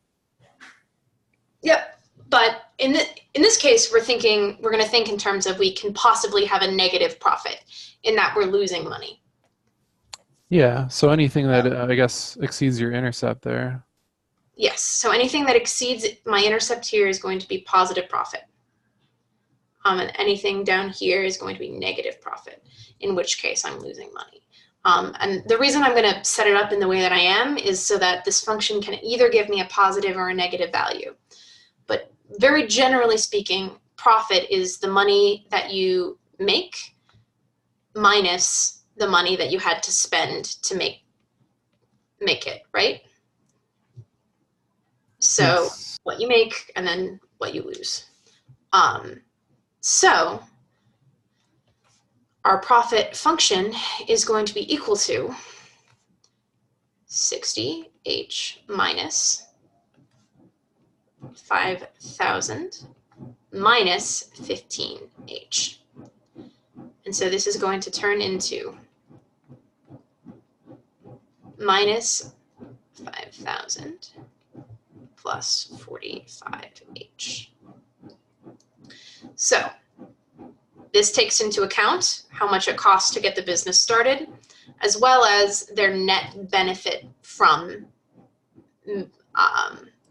Yep. But in this case, we're going to think in terms of we can possibly have a negative profit in that we're losing money. Yeah, so anything that I guess exceeds your intercept there. Yes, so anything that exceeds my intercept here is going to be positive profit. And anything down here is going to be negative profit, in which case I'm losing money. And the reason I'm going to set it up in the way that I am is so that this function can either give me a positive or a negative value. But very generally speaking, profit is the money that you make minus the money that you had to spend to make it, right? So Yes. what you make and then what you lose. So our profit function is going to be equal to 60h minus 5,000 minus 15h. And so this is going to turn into minus 5,000 plus 45h. So this takes into account how much it costs to get the business started, as well as their net benefit from the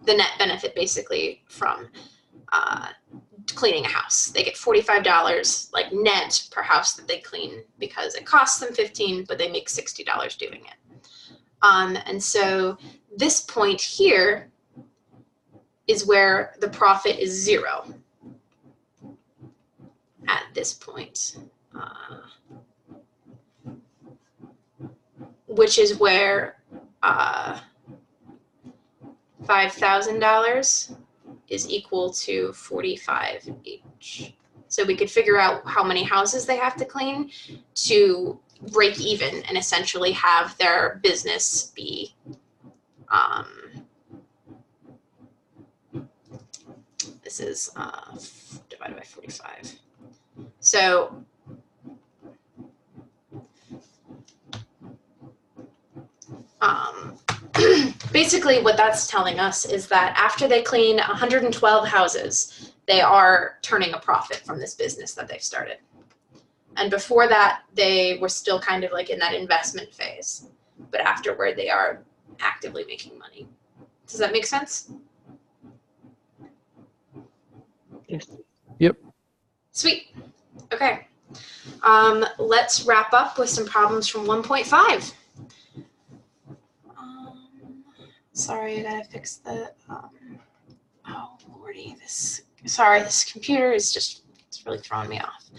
net benefit basically from cleaning a house. They get $45 like net per house that they clean because it costs them $15, but they make $60 doing it. And so this point here is where the profit is 0 at this point, which is where $5,000 is equal to 45 each. So we could figure out how many houses they have to clean to break even and essentially have their business be this is divided by 45. So basically what that's telling us is that after they clean 112 houses, they are turning a profit from this business that they've started. And before that, they were still kind of like in that investment phase. But afterward, they are actively making money. Does that make sense? Yes. Yep. Sweet. Okay. Let's wrap up with some problems from 1.5. Sorry, I gotta fix the, oh lordy, this computer is it's really throwing me off.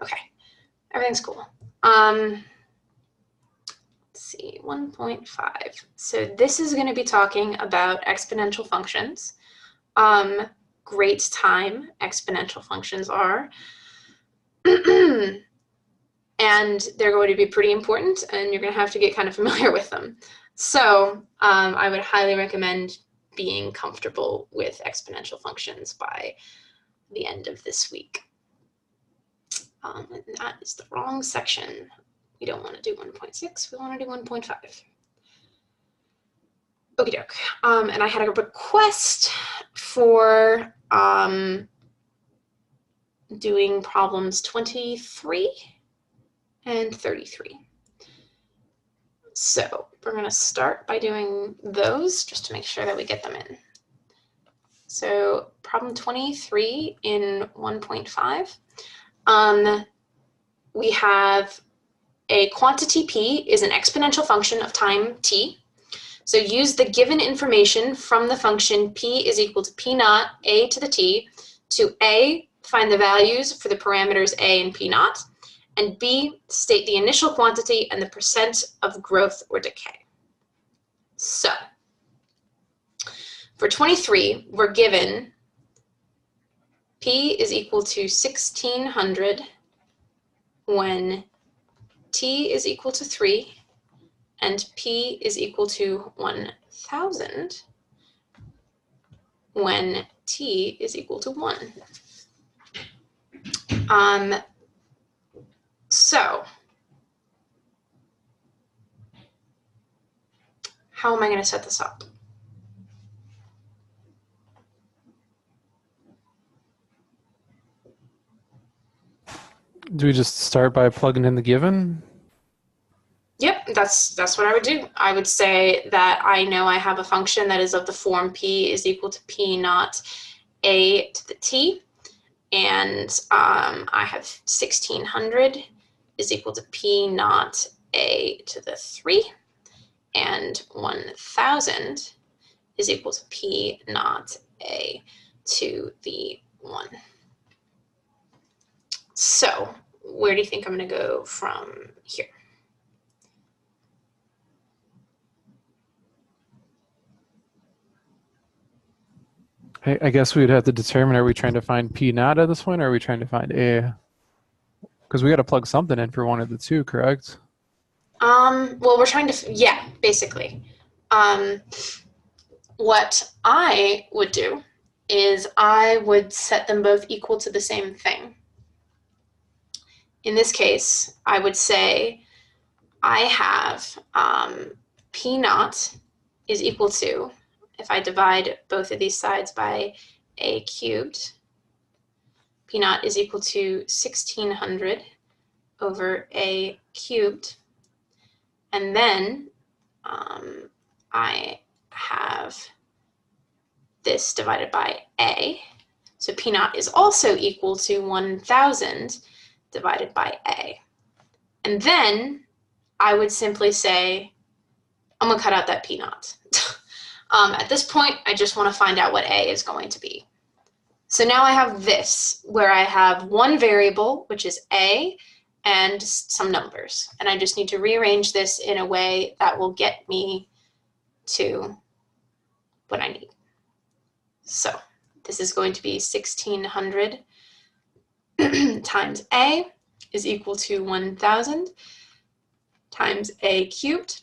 Okay, everything's cool. Let's see, 1.5. So this is gonna be talking about exponential functions. Great time exponential functions are. And they're going to be pretty important, and you're going to have to get kind of familiar with them. So I would highly recommend being comfortable with exponential functions by the end of this week. And that is the wrong section. We don't want to do 1.6, we want to do 1.5. Okie doke. And I had a request for doing problems 23 and 33. So we're going to start by doing those just to make sure that we get them in. So problem 23 in 1.5, we have a quantity p is an exponential function of time t. So use the given information from the function p is equal to p naught a to the t to a, find the values for the parameters a and p naught, and B, state the initial quantity and the percent of growth or decay. So for 23, we're given P is equal to 1,600 when T is equal to 3 and P is equal to 1,000 when T is equal to 1. So how am I going to set this up? Do we just start by plugging in the given? Yep, that's what I would do. I would say that I know I have a function that is of the form p is equal to p naught a to the t, and I have 1600 is equal to p naught a to the 3, and 1000 is equal to p naught a to the 1. So where do you think I'm going to go from here? I guess we'd have to determine, are we trying to find P naught at this point, or are we trying to find A? Because we got to plug something in for one of the two, correct? Well, we're trying to, yeah, basically. What I would do is I would set them both equal to the same thing. In this case, I would say I have P naught is equal to, if I divide both of these sides by a cubed, P naught is equal to 1600 over a cubed. And then I have this divided by a. So P naught is also equal to 1000 divided by a. And then I would simply say, I'm going to cut out that P naught. At this point, I just want to find out what a is going to be. So now I have this, where I have one variable, which is a, and some numbers. And I just need to rearrange this in a way that will get me to what I need. So this is going to be 1600 times a is equal to 1000 times a cubed.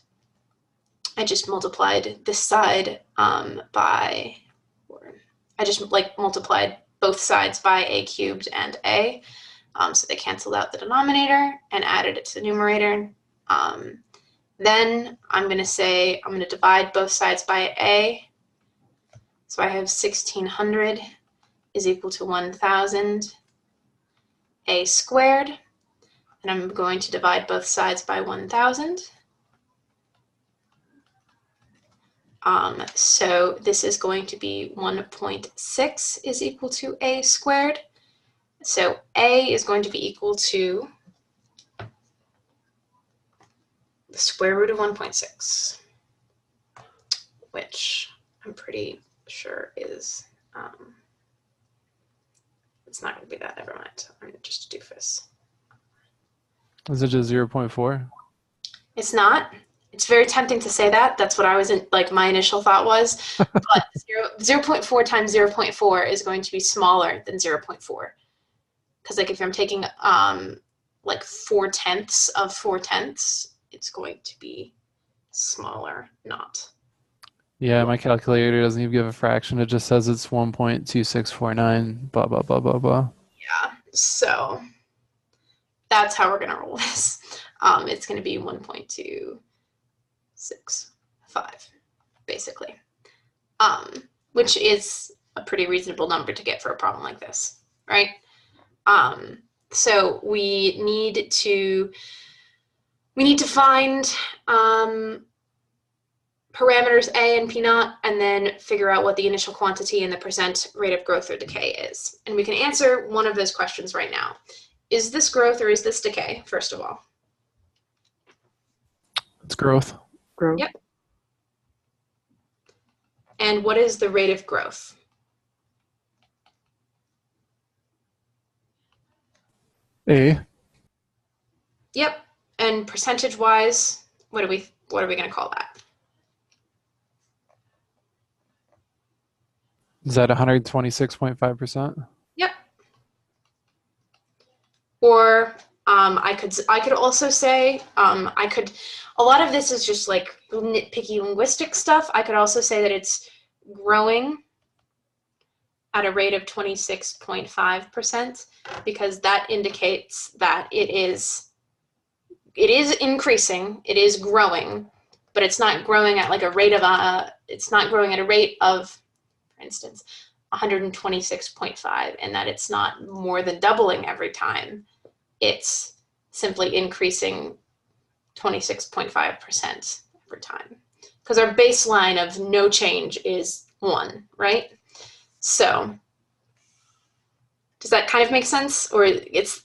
I just multiplied this side by, or I just multiplied both sides by a cubed and a. So they canceled out the denominator and added it to the numerator. Then I'm going to say I'm going to divide both sides by a. So I have 1600 is equal to 1000 a squared. And I'm going to divide both sides by 1000. So this is going to be 1.6 is equal to a squared. So a is going to be equal to the square root of 1.6, which I'm pretty sure is, it's not going to be that, never mind. I'm just a doofus. Is it just 0.4? It's not. It's very tempting to say that. That's what I was in, like my initial thought was. But 0.4 times 0.4 is going to be smaller than 0.4. Because like if I'm taking like 4/10 of 4/10, it's going to be smaller, not. Yeah, my calculator doesn't even give a fraction. It just says it's 1.2649, blah, blah, blah, blah, blah. Yeah, so that's how we're going to roll this. It's going to be 1.265, basically, which is a pretty reasonable number to get for a problem like this, right? So we need to find parameters a and p naught, and then figure out what the initial quantity and the percent rate of growth or decay is. And we can answer one of those questions right now. Is this growth or is this decay, first of all? It's growth. Growth. Yep. And what is the rate of growth? A. Yep. And percentage-wise, what are we going to call that? Is that 126.5%? Yep. Or I could also say a lot of this is just like nitpicky linguistic stuff. I could also say that it's growing at a rate of 26.5%, because that indicates that it is increasing, it is growing, but it's not growing at like a rate of, it's not growing at a rate of, for instance, 126.5, and that it's not more than doubling every time. It's simply increasing 26.5% every time. Because our baseline of no change is 1, right? So does that kind of make sense? Or this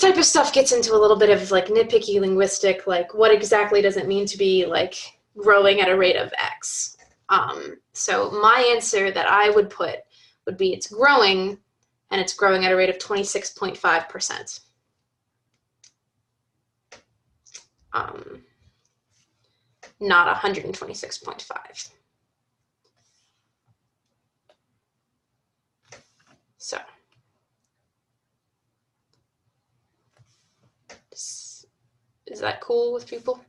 type of stuff gets into a little bit of like nitpicky linguistic, like what exactly does it mean to be like growing at a rate of X? So my answer that I would put would be it's growing, and it's growing at a rate of 26.5%. Not 126.5. So is that cool with people?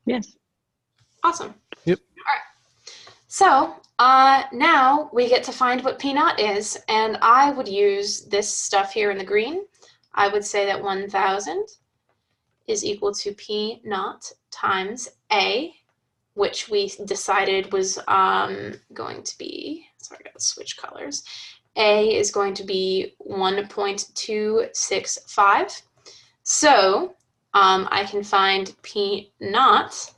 Yes. Awesome. Yep. All right. So now we get to find what P naught is, and I would use this stuff here in the green. I would say that 1,000 is equal to P naught times A, which we decided was going to be, sorry, I got to switch colors. A is going to be 1.265. So I can find P naught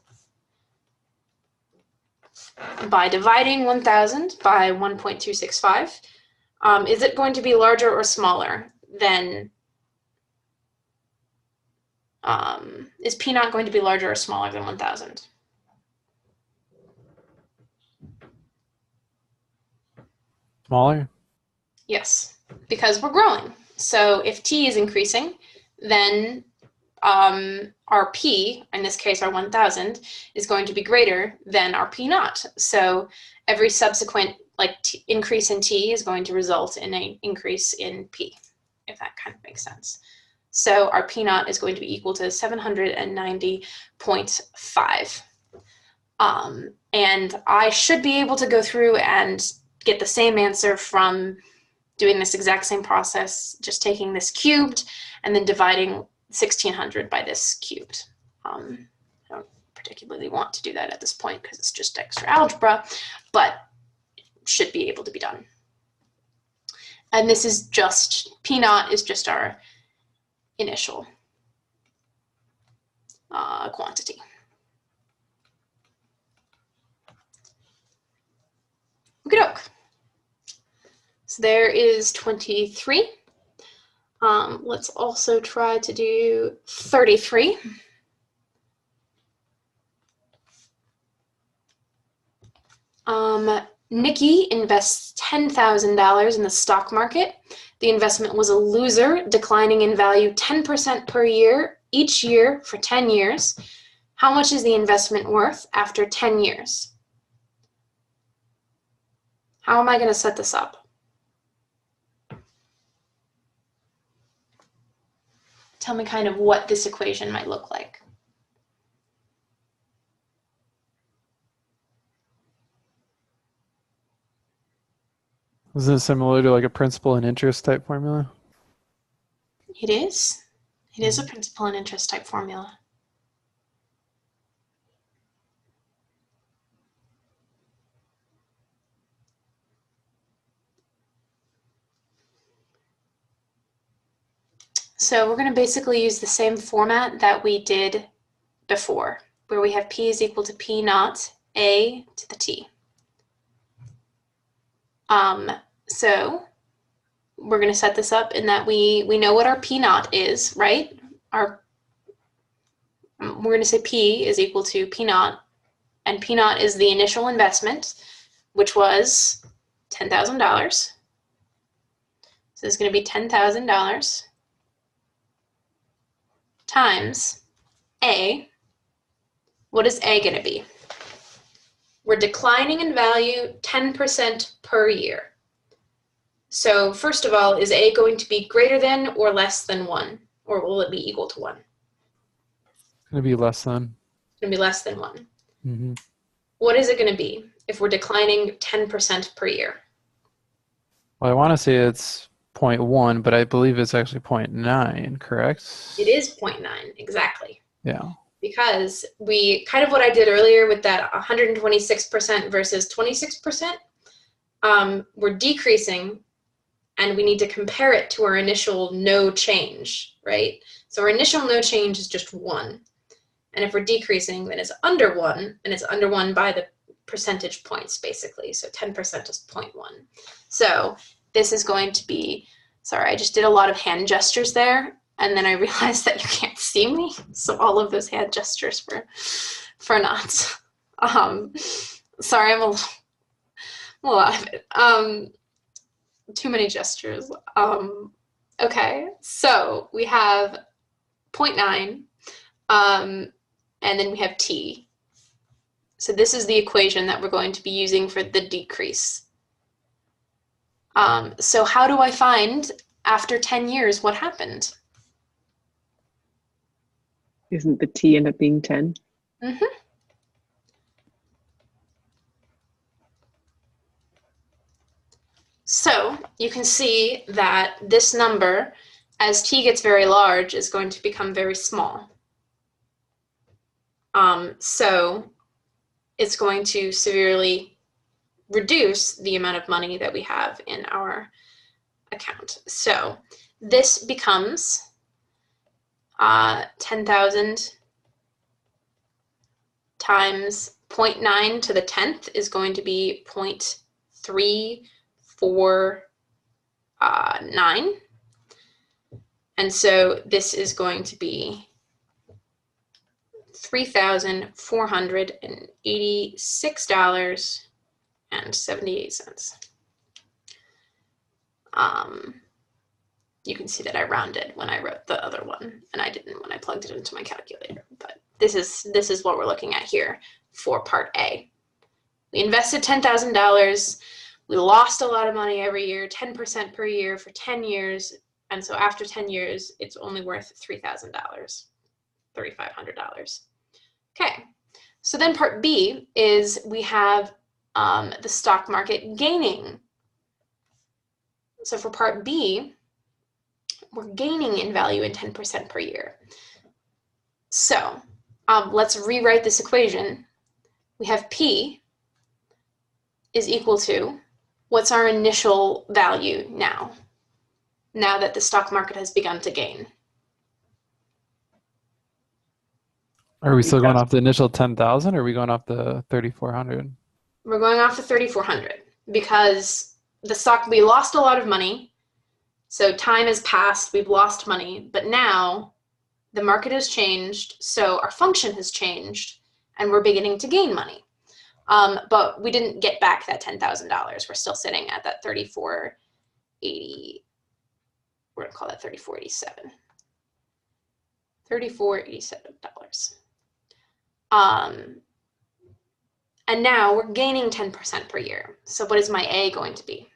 by dividing 1,000 by 1.265. Is it going to be larger or smaller than, is P naught going to be larger or smaller than 1,000? Smaller? Yes, because we're growing. So if T is increasing, then our P, in this case our 1,000, is going to be greater than our P naught. So every subsequent increase in T is going to result in an increase in P, if that kind of makes sense. So our P naught is going to be equal to 790.5. And I should be able to go through and get the same answer from doing this exact same process, just taking this cubed and then dividing 1,600 by this cubed. I don't particularly want to do that at this point because it's just extra algebra, but it should be able to be done. And this is just, P naught is just our initial quantity. Okey-doke. So there is 23. Let's also try to do 33. Nikki invests $10,000 in the stock market. The investment was a loser, declining in value 10% per year, each year for 10 years. How much is the investment worth after 10 years? How am I going to set this up? Tell me kind of what this equation might look like. Isn't it similar to like a principal and interest type formula? It is. It is a principal and interest type formula. So we're going to basically use the same format that we did before, where we have P is equal to P naught, A to the T. So we're going to set this up in that we know what our P naught is, right? We're going to say P is equal to P naught, and P naught is the initial investment, which was $10,000. So it's going to be $10,000 times A. What is A going to be? We're declining in value 10% per year. So first of all, is A going to be greater than or less than 1? Or will it be equal to 1? It's going to be less than. It's going to be less than 1. Mm-hmm. What is it going to be if we're declining 10% per year? Well, I want to say it's 0.1, but I believe it's actually 0.9, correct? It is 0.9, exactly. Yeah. Because we, kind of what I did earlier with that 126% versus 26%, we're decreasing, and we need to compare it to our initial no change, right? So our initial no change is just 1. And if we're decreasing, then it's under 1, and it's under 1 by the percentage points, basically. So 10% is 0.1. So this is going to be, sorry, I just did a lot of hand gestures there, and then I realized that you can't see me, so all of those hand gestures for naught. Sorry, I'm a little out of it. Too many gestures. Okay, so we have 0.9, and then we have t. So this is the equation that we're going to be using for the decrease. So how do I find, after 10 years, what happened? Isn't the t end up being 10? Mm-hmm. So you can see that this number, as t gets very large, is going to become very small. So it's going to severely reduce the amount of money that we have in our account. So this becomes 10,000 times 0.9 to the 10th is going to be 0.349. And so this is going to be $3,486.78. You can see that I rounded when I wrote the other one, and I didn't when I plugged it into my calculator. But this is what we're looking at here for part A. We invested $10,000. We lost a lot of money every year, 10% per year for 10 years. And so after 10 years, it's only worth $3,000, $3,500. Okay, so then part B is we have the stock market gaining. So for part B, we're gaining in value in 10% per year. So let's rewrite this equation. We have P is equal to, what's our initial value now that the stock market has begun to gain? Are we still going off the initial 10,000, or are we going off the 3,400? We're going off the 3,400 because we lost a lot of money. So time has passed, we've lost money, but now the market has changed, so our function has changed, and we're beginning to gain money. But we didn't get back that $10,000. We're still sitting at that 3,480. We're gonna call that 3,487. $3,487. And now we're gaining 10% per year. So what is my A going to be?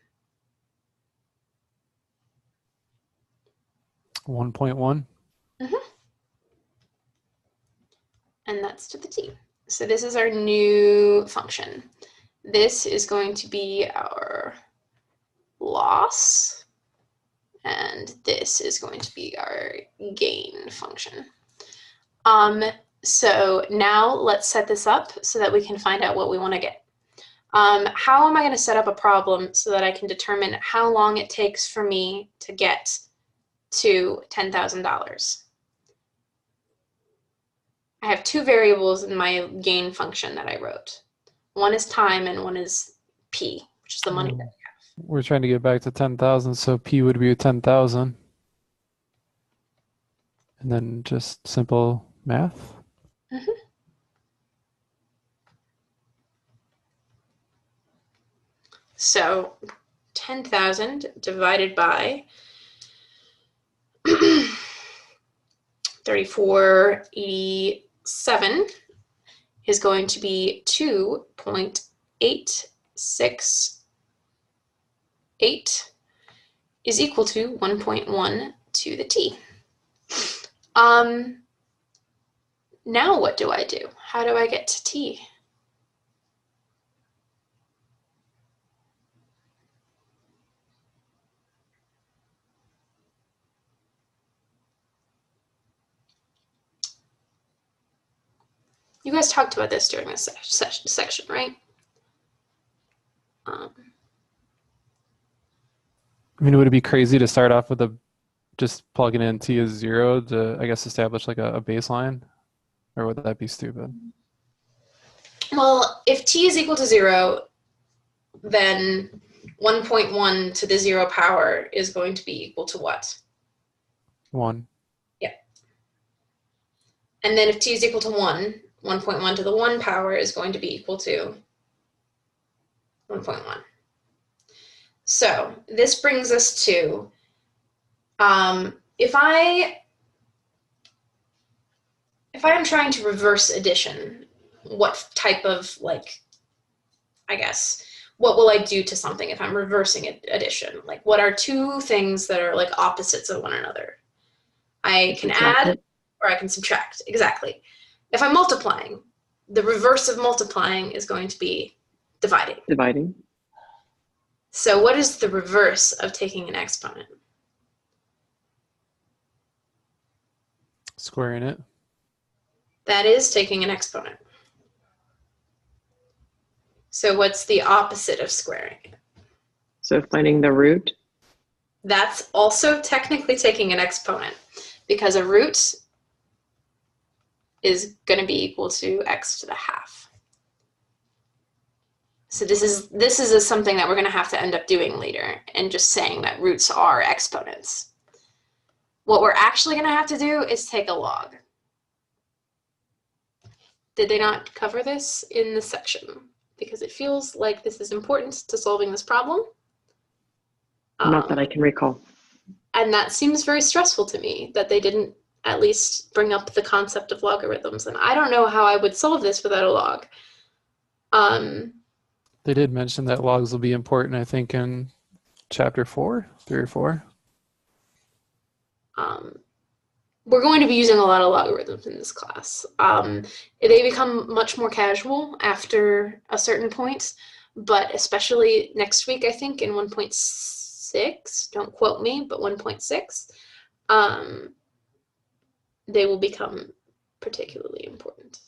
1.1. And that's to the t. So this is our new function. This is going to be our loss, and this is going to be our gain function. So now let's set this up so that we can find out what we want to get. How am I going to set up a problem so that I can determine how long it takes for me to get to $10,000? I have two variables in my gain function that I wrote. One is time and one is P, which is the money that we have. We're trying to get back to 10,000, so P would be 10,000. And then just simple math. So 10,000 divided by 3,487 is going to be 2.868 is equal to 1.1 to the t. Now what do I do? How do I get to t? You guys talked about this during this section, right? I mean, would it be crazy to start off with just plugging in t as 0 to, I guess, establish like a baseline? Or would that be stupid? Well, if t is equal to 0, then 1.1 to the 0 power is going to be equal to what? 1. Yeah. And then if t is equal to 1, 1.1 to the 1 power is going to be equal to 1.1. So this brings us to, if I am trying to reverse addition, what type of, like, I guess, what will I do to something if I'm reversing addition? Like, what are two things that are like opposites of one another? I can add or I can subtract. Exactly. If I'm multiplying, the reverse of multiplying is going to be dividing. Dividing. So what is the reverse of taking an exponent? Squaring it. That is taking an exponent. So what's the opposite of squaring? So finding the root. That's also technically taking an exponent, because a root is going to be equal to x to the half. So this is something that we're going to have to end up doing later, and just saying that roots are exponents. What we're actually going to have to do is take a log. Did they not cover this in this section? Because it feels like this is important to solving this problem. Not that I can recall. And that seems very stressful to me, that they didn't at least bring up the concept of logarithms. And I don't know how I would solve this without a log. They did mention that logs will be important, I think, in chapter 4, 3 or 4. We're going to be using a lot of logarithms in this class. They become much more casual after a certain point, but especially next week, I think, in 1.6, don't quote me, but 1.6, they will become particularly important.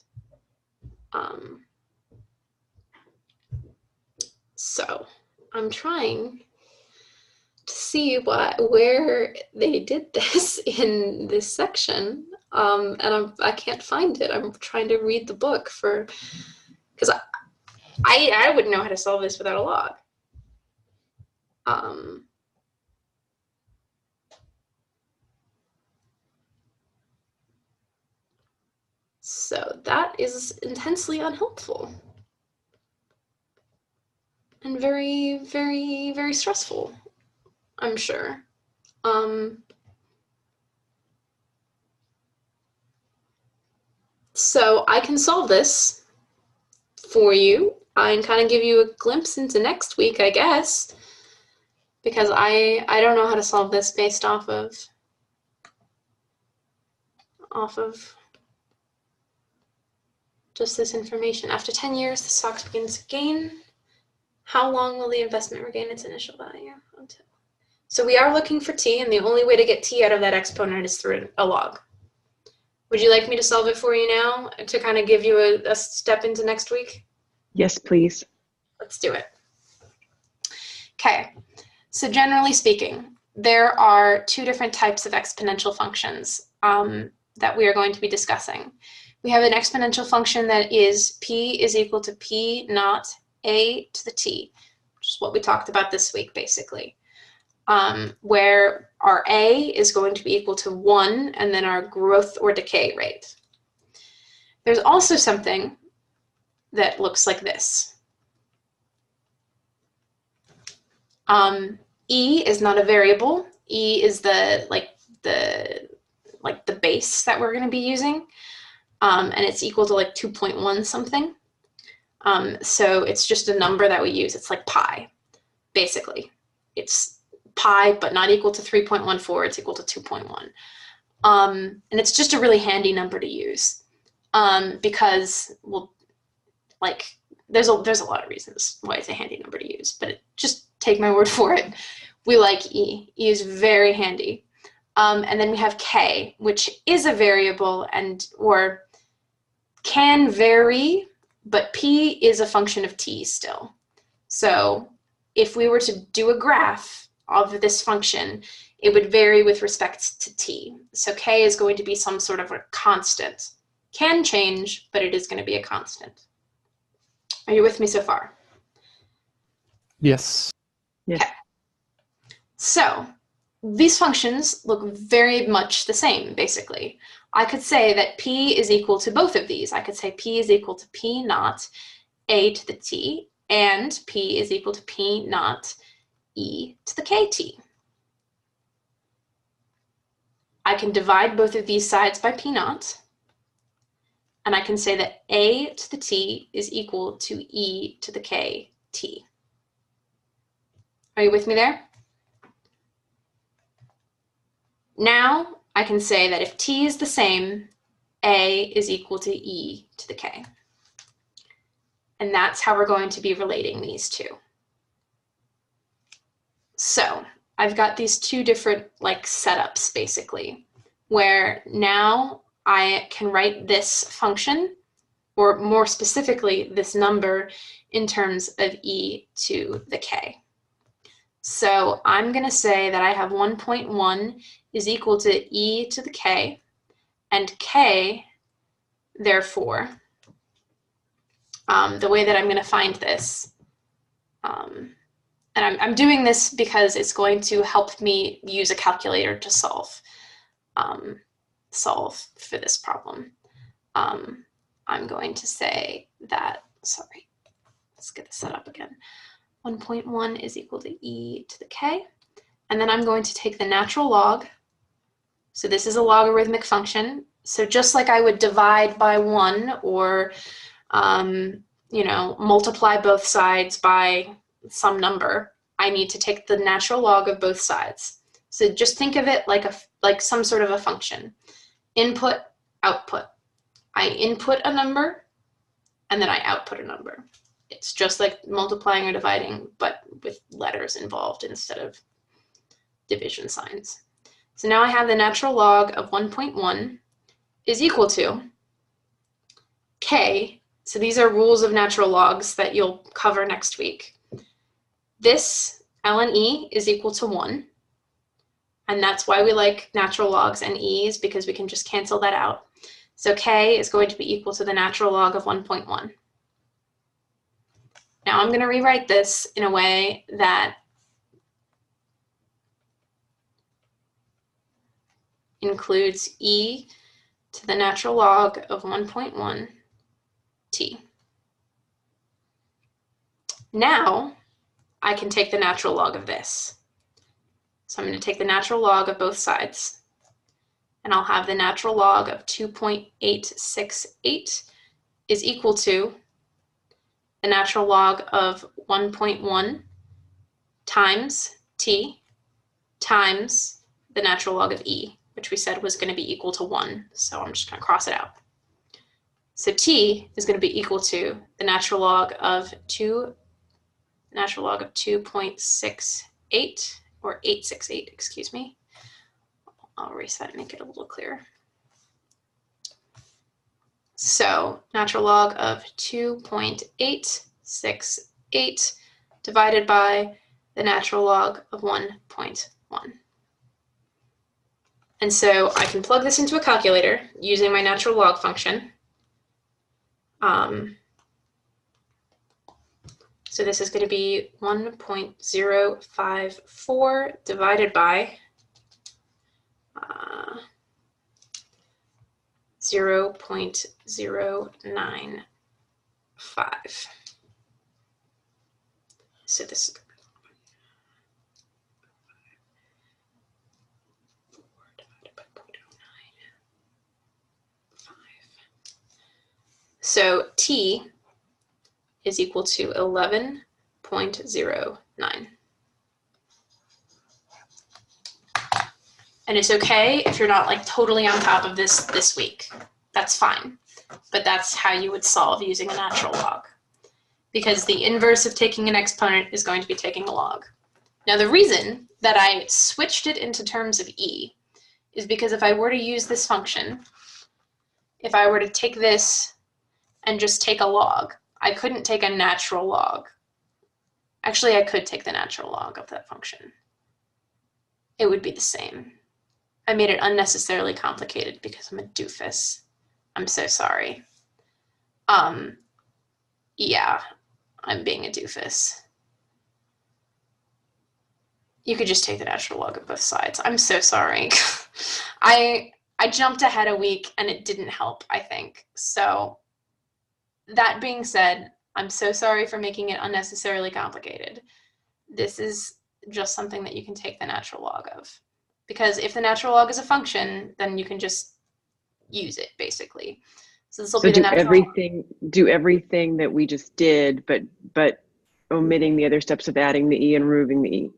So I'm trying to see where they did this in this section, and I can't find it. I'm trying to read the book because I wouldn't know how to solve this without a log. So that is intensely unhelpful and very, very, very stressful, I'm sure. So I can solve this for you and kind of give you a glimpse into next week, I guess, because I don't know how to solve this based off of just this information. After 10 years, the stock begins to gain. How long will the investment regain its initial value? So we are looking for t, and the only way to get t out of that exponent is through a log. Would you like me to solve it for you now to kind of give you a step into next week? Yes, please. Let's do it. Okay, so generally speaking, there are two different types of exponential functions that we are going to be discussing. We have an exponential function that is p is equal to p naught a to the t, which is what we talked about this week, basically, where our a is going to be equal to 1, and then our growth or decay rate. There's also something that looks like this. E is not a variable. E is the base that we're going to be using, and it's equal to like 2.1 something. So it's just a number that we use. It's like pi, basically. It's pi, but not equal to 3.14. It's equal to 2.1. And it's just a really handy number to use because, well, like there's a lot of reasons why it's a handy number to use, but just take my word for it. We like E. E is very handy. And then we have K, which is a variable, or can vary, but p is a function of t still. So if we were to do a graph of this function, it would vary with respect to t. So k is going to be some sort of a constant. Can change, but it is going to be a constant. Are you with me so far? Yes. Yes. Okay. So these functions look very much the same, basically. I could say that p is equal to both of these. I could say p is equal to p naught a to the t, and p is equal to p naught e to the kt. I can divide both of these sides by p naught, and I can say that a to the t is equal to e to the kt. Are you with me there? Now I can say that if t is the same, a is equal to e to the k. And that's how we're going to be relating these two. So I've got these two different setups basically, where now I can write this function, or more specifically, this number in terms of e to the k. So I'm going to say that I have 1.1 is equal to e to the k, and k, therefore, the way that I'm going to find this, and I'm doing this because it's going to help me use a calculator to solve for this problem. I'm going to say that, sorry, let's get this set up again. 1.1 is equal to e to the k. And then I'm going to take the natural log. So this is a logarithmic function. So just like I would divide by 1 or multiply both sides by some number, I need to take the natural log of both sides. So just think of it like some sort of a function. Input, output. I input a number, and then I output a number. It's just like multiplying or dividing, but with letters involved instead of division signs. So now I have the natural log of 1.1 is equal to k. So these are rules of natural logs that you'll cover next week. This ln e is equal to 1. And that's why we like natural logs and e's, because we can just cancel that out. So k is going to be equal to the natural log of 1.1. Now I'm going to rewrite this in a way that includes e to the natural log of 1.1 t. Now I can take the natural log of this. So I'm going to take the natural log of both sides, and I'll have the natural log of 2.868 is equal to the natural log of 1.1 times t times the natural log of e, which we said was going to be equal to 1. So I'm just going to cross it out. So t is going to be equal to the natural log of 2.68, or 868, excuse me. I'll erase that and make it a little clearer. So natural log of 2.868 divided by the natural log of 1.1. And so I can plug this into a calculator using my natural log function. So this is going to be 1.054 divided by 0.095. So this is 4 divided by 0.095. So t is equal to 11.09. And it's okay if you're not totally on top of this week. That's fine. But that's how you would solve using a natural log. Because the inverse of taking an exponent is going to be taking a log. Now the reason that I switched it into terms of e is because if I were to use this function, if I were to take this and just take a log. I couldn't take a natural log. Actually, I could take the natural log of that function. It would be the same. I made it unnecessarily complicated because I'm a doofus. I'm so sorry. Yeah, I'm being a doofus. You could just take the natural log of both sides. I'm so sorry. I jumped ahead a week and it didn't help, I think. So that being said, I'm so sorry for making it unnecessarily complicated. This is just something that you can take the natural log of. Because if the natural log is a function, then you can just use it, basically. So this will be the natural do everything that we just did, but omitting the other steps of adding the e and removing the e.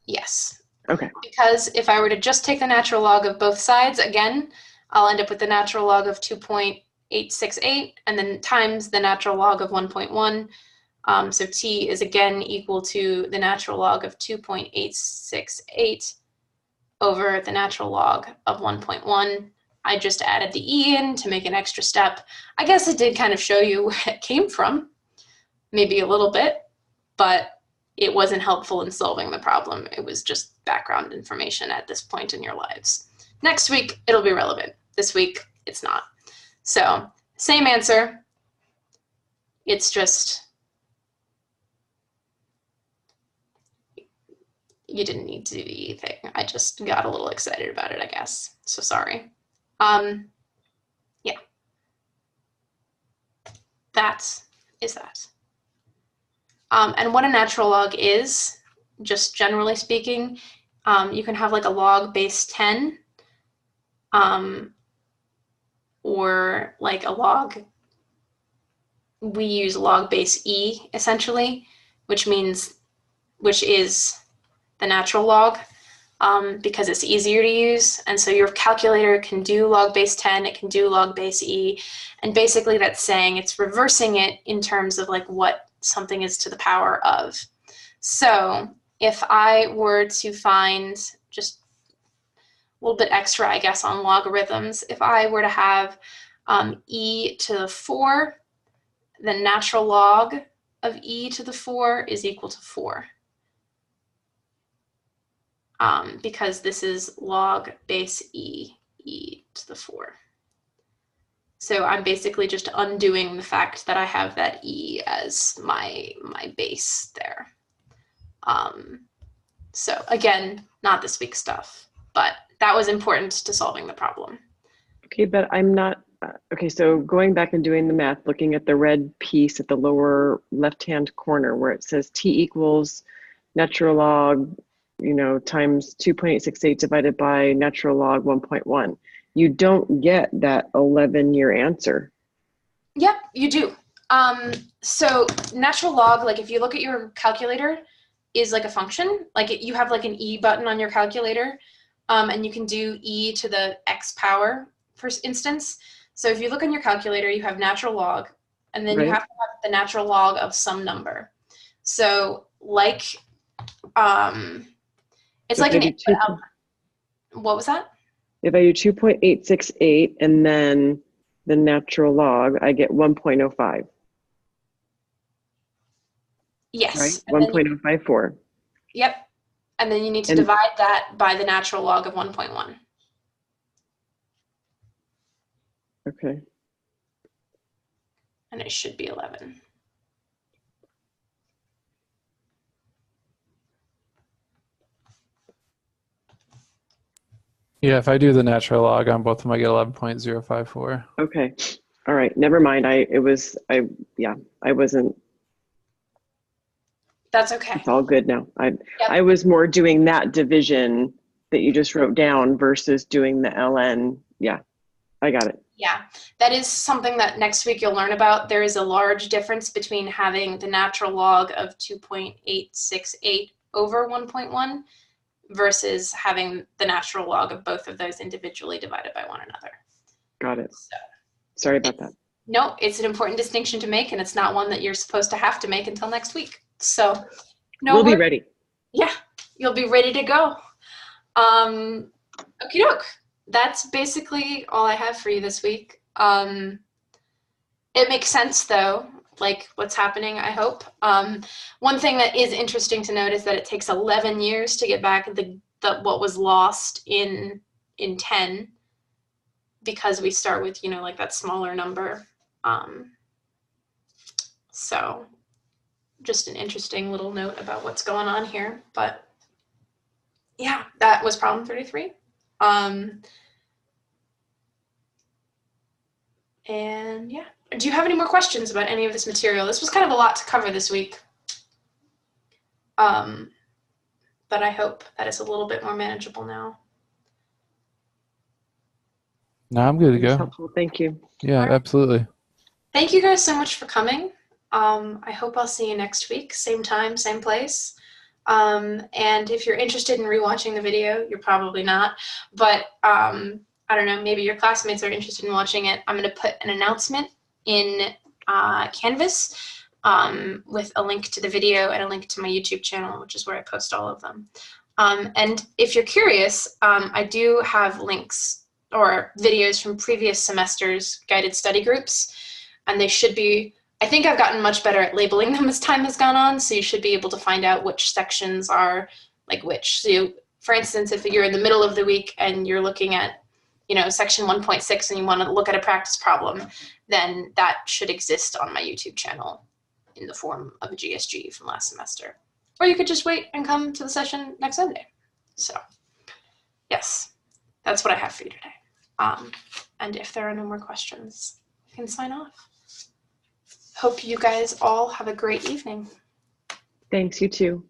Yes. Okay. Because if I were to just take the natural log of both sides, again, I'll end up with the natural log of 2.868 and then times the natural log of 1.1. So t is again equal to the natural log of 2.868 over the natural log of 1.1. I just added the e in to make an extra step. I guess it did kind of show you where it came from, maybe a little bit, but it wasn't helpful in solving the problem. It was just background information at this point in your lives. Next week, it'll be relevant. This week, it's not. So, same answer. It's just, you didn't need to do the E thing. I just got a little excited about it, I guess. So sorry. Yeah. That is that. And what a natural log is, just generally speaking, you can have like a log base 10, or like a log, we use log base e essentially, which is the natural log, because it's easier to use. And so your calculator can do log base 10, it can do log base e, and basically that's saying it's reversing it in terms of like what something is to the power of. So if I were to find just a little bit extra, I guess, on logarithms, if I were to have e to the 4, the natural log of e to the 4 is equal to 4. Because this is log base e to the 4. So I'm basically just undoing the fact that I have that e as my base there. So again, not this week's stuff, but that was important to solving the problem. Okay, but I'm not, okay, so going back and doing the math, looking at the red piece at the lower left-hand corner where it says t equals natural log, times 2.868 divided by natural log 1.1. You don't get that 11-year answer. Yep, you do. So natural log, like if you look at your calculator, is like a function. Like you have like an e button on your calculator, and you can do e to the x power, for instance. So if you look on your calculator, you have natural log, and then you have to have the natural log of some number. So like, it's like an what was that? If I do 2.868 and then the natural log, I get 1.05. Yes. Right? 1.054. Yep. And then you need to divide that by the natural log of 1.1. Okay. And it should be 11. Yeah, if I do the natural log on both of them, I get 11.054. Okay. All right. Never mind. I wasn't. That's okay. It's all good now. I was more doing that division that you just wrote down versus doing the ln. Yeah, I got it. Yeah, that is something that next week you'll learn about. There is a large difference between having the natural log of 2.868 over 1.1 versus having the natural log of both of those individually divided by one another. Got it. So, sorry about that. No, it's an important distinction to make, and it's not one that you're supposed to have to make until next week. So, we'll be ready. Yeah, you'll be ready to go. Okie doke. That's basically all I have for you this week. It makes sense though, like what's happening, I hope. One thing that is interesting to note is that it takes 11 years to get back the what was lost in 10, because we start with, like that smaller number. So just an interesting little note about what's going on here. But yeah, that was problem 33. And yeah, do you have any more questions about any of this material? This was kind of a lot to cover this week. But I hope that it's a little bit more manageable now. No, I'm good to That's go. helpful. Thank you. Yeah, absolutely. Thank you guys so much for coming. I hope I'll see you next week, same time, same place. And if you're interested in rewatching the video, you're probably not, but I don't know, maybe your classmates are interested in watching it. I'm going to put an announcement in Canvas with a link to the video and a link to my YouTube channel, which is where I post all of them. And if you're curious, I do have links or videos from previous semesters' guided study groups, and they should be, I think I've gotten much better at labeling them as time has gone on, so you should be able to find out which sections are like which. So for instance, if you're in the middle of the week and you're looking at, section 1.6 and you want to look at a practice problem, then that should exist on my YouTube channel in the form of a GSG from last semester. Or you could just wait and come to the session next Sunday. So yes, that's what I have for you today. And if there are no more questions, we can sign off. Hope you guys all have a great evening. Thanks, you too.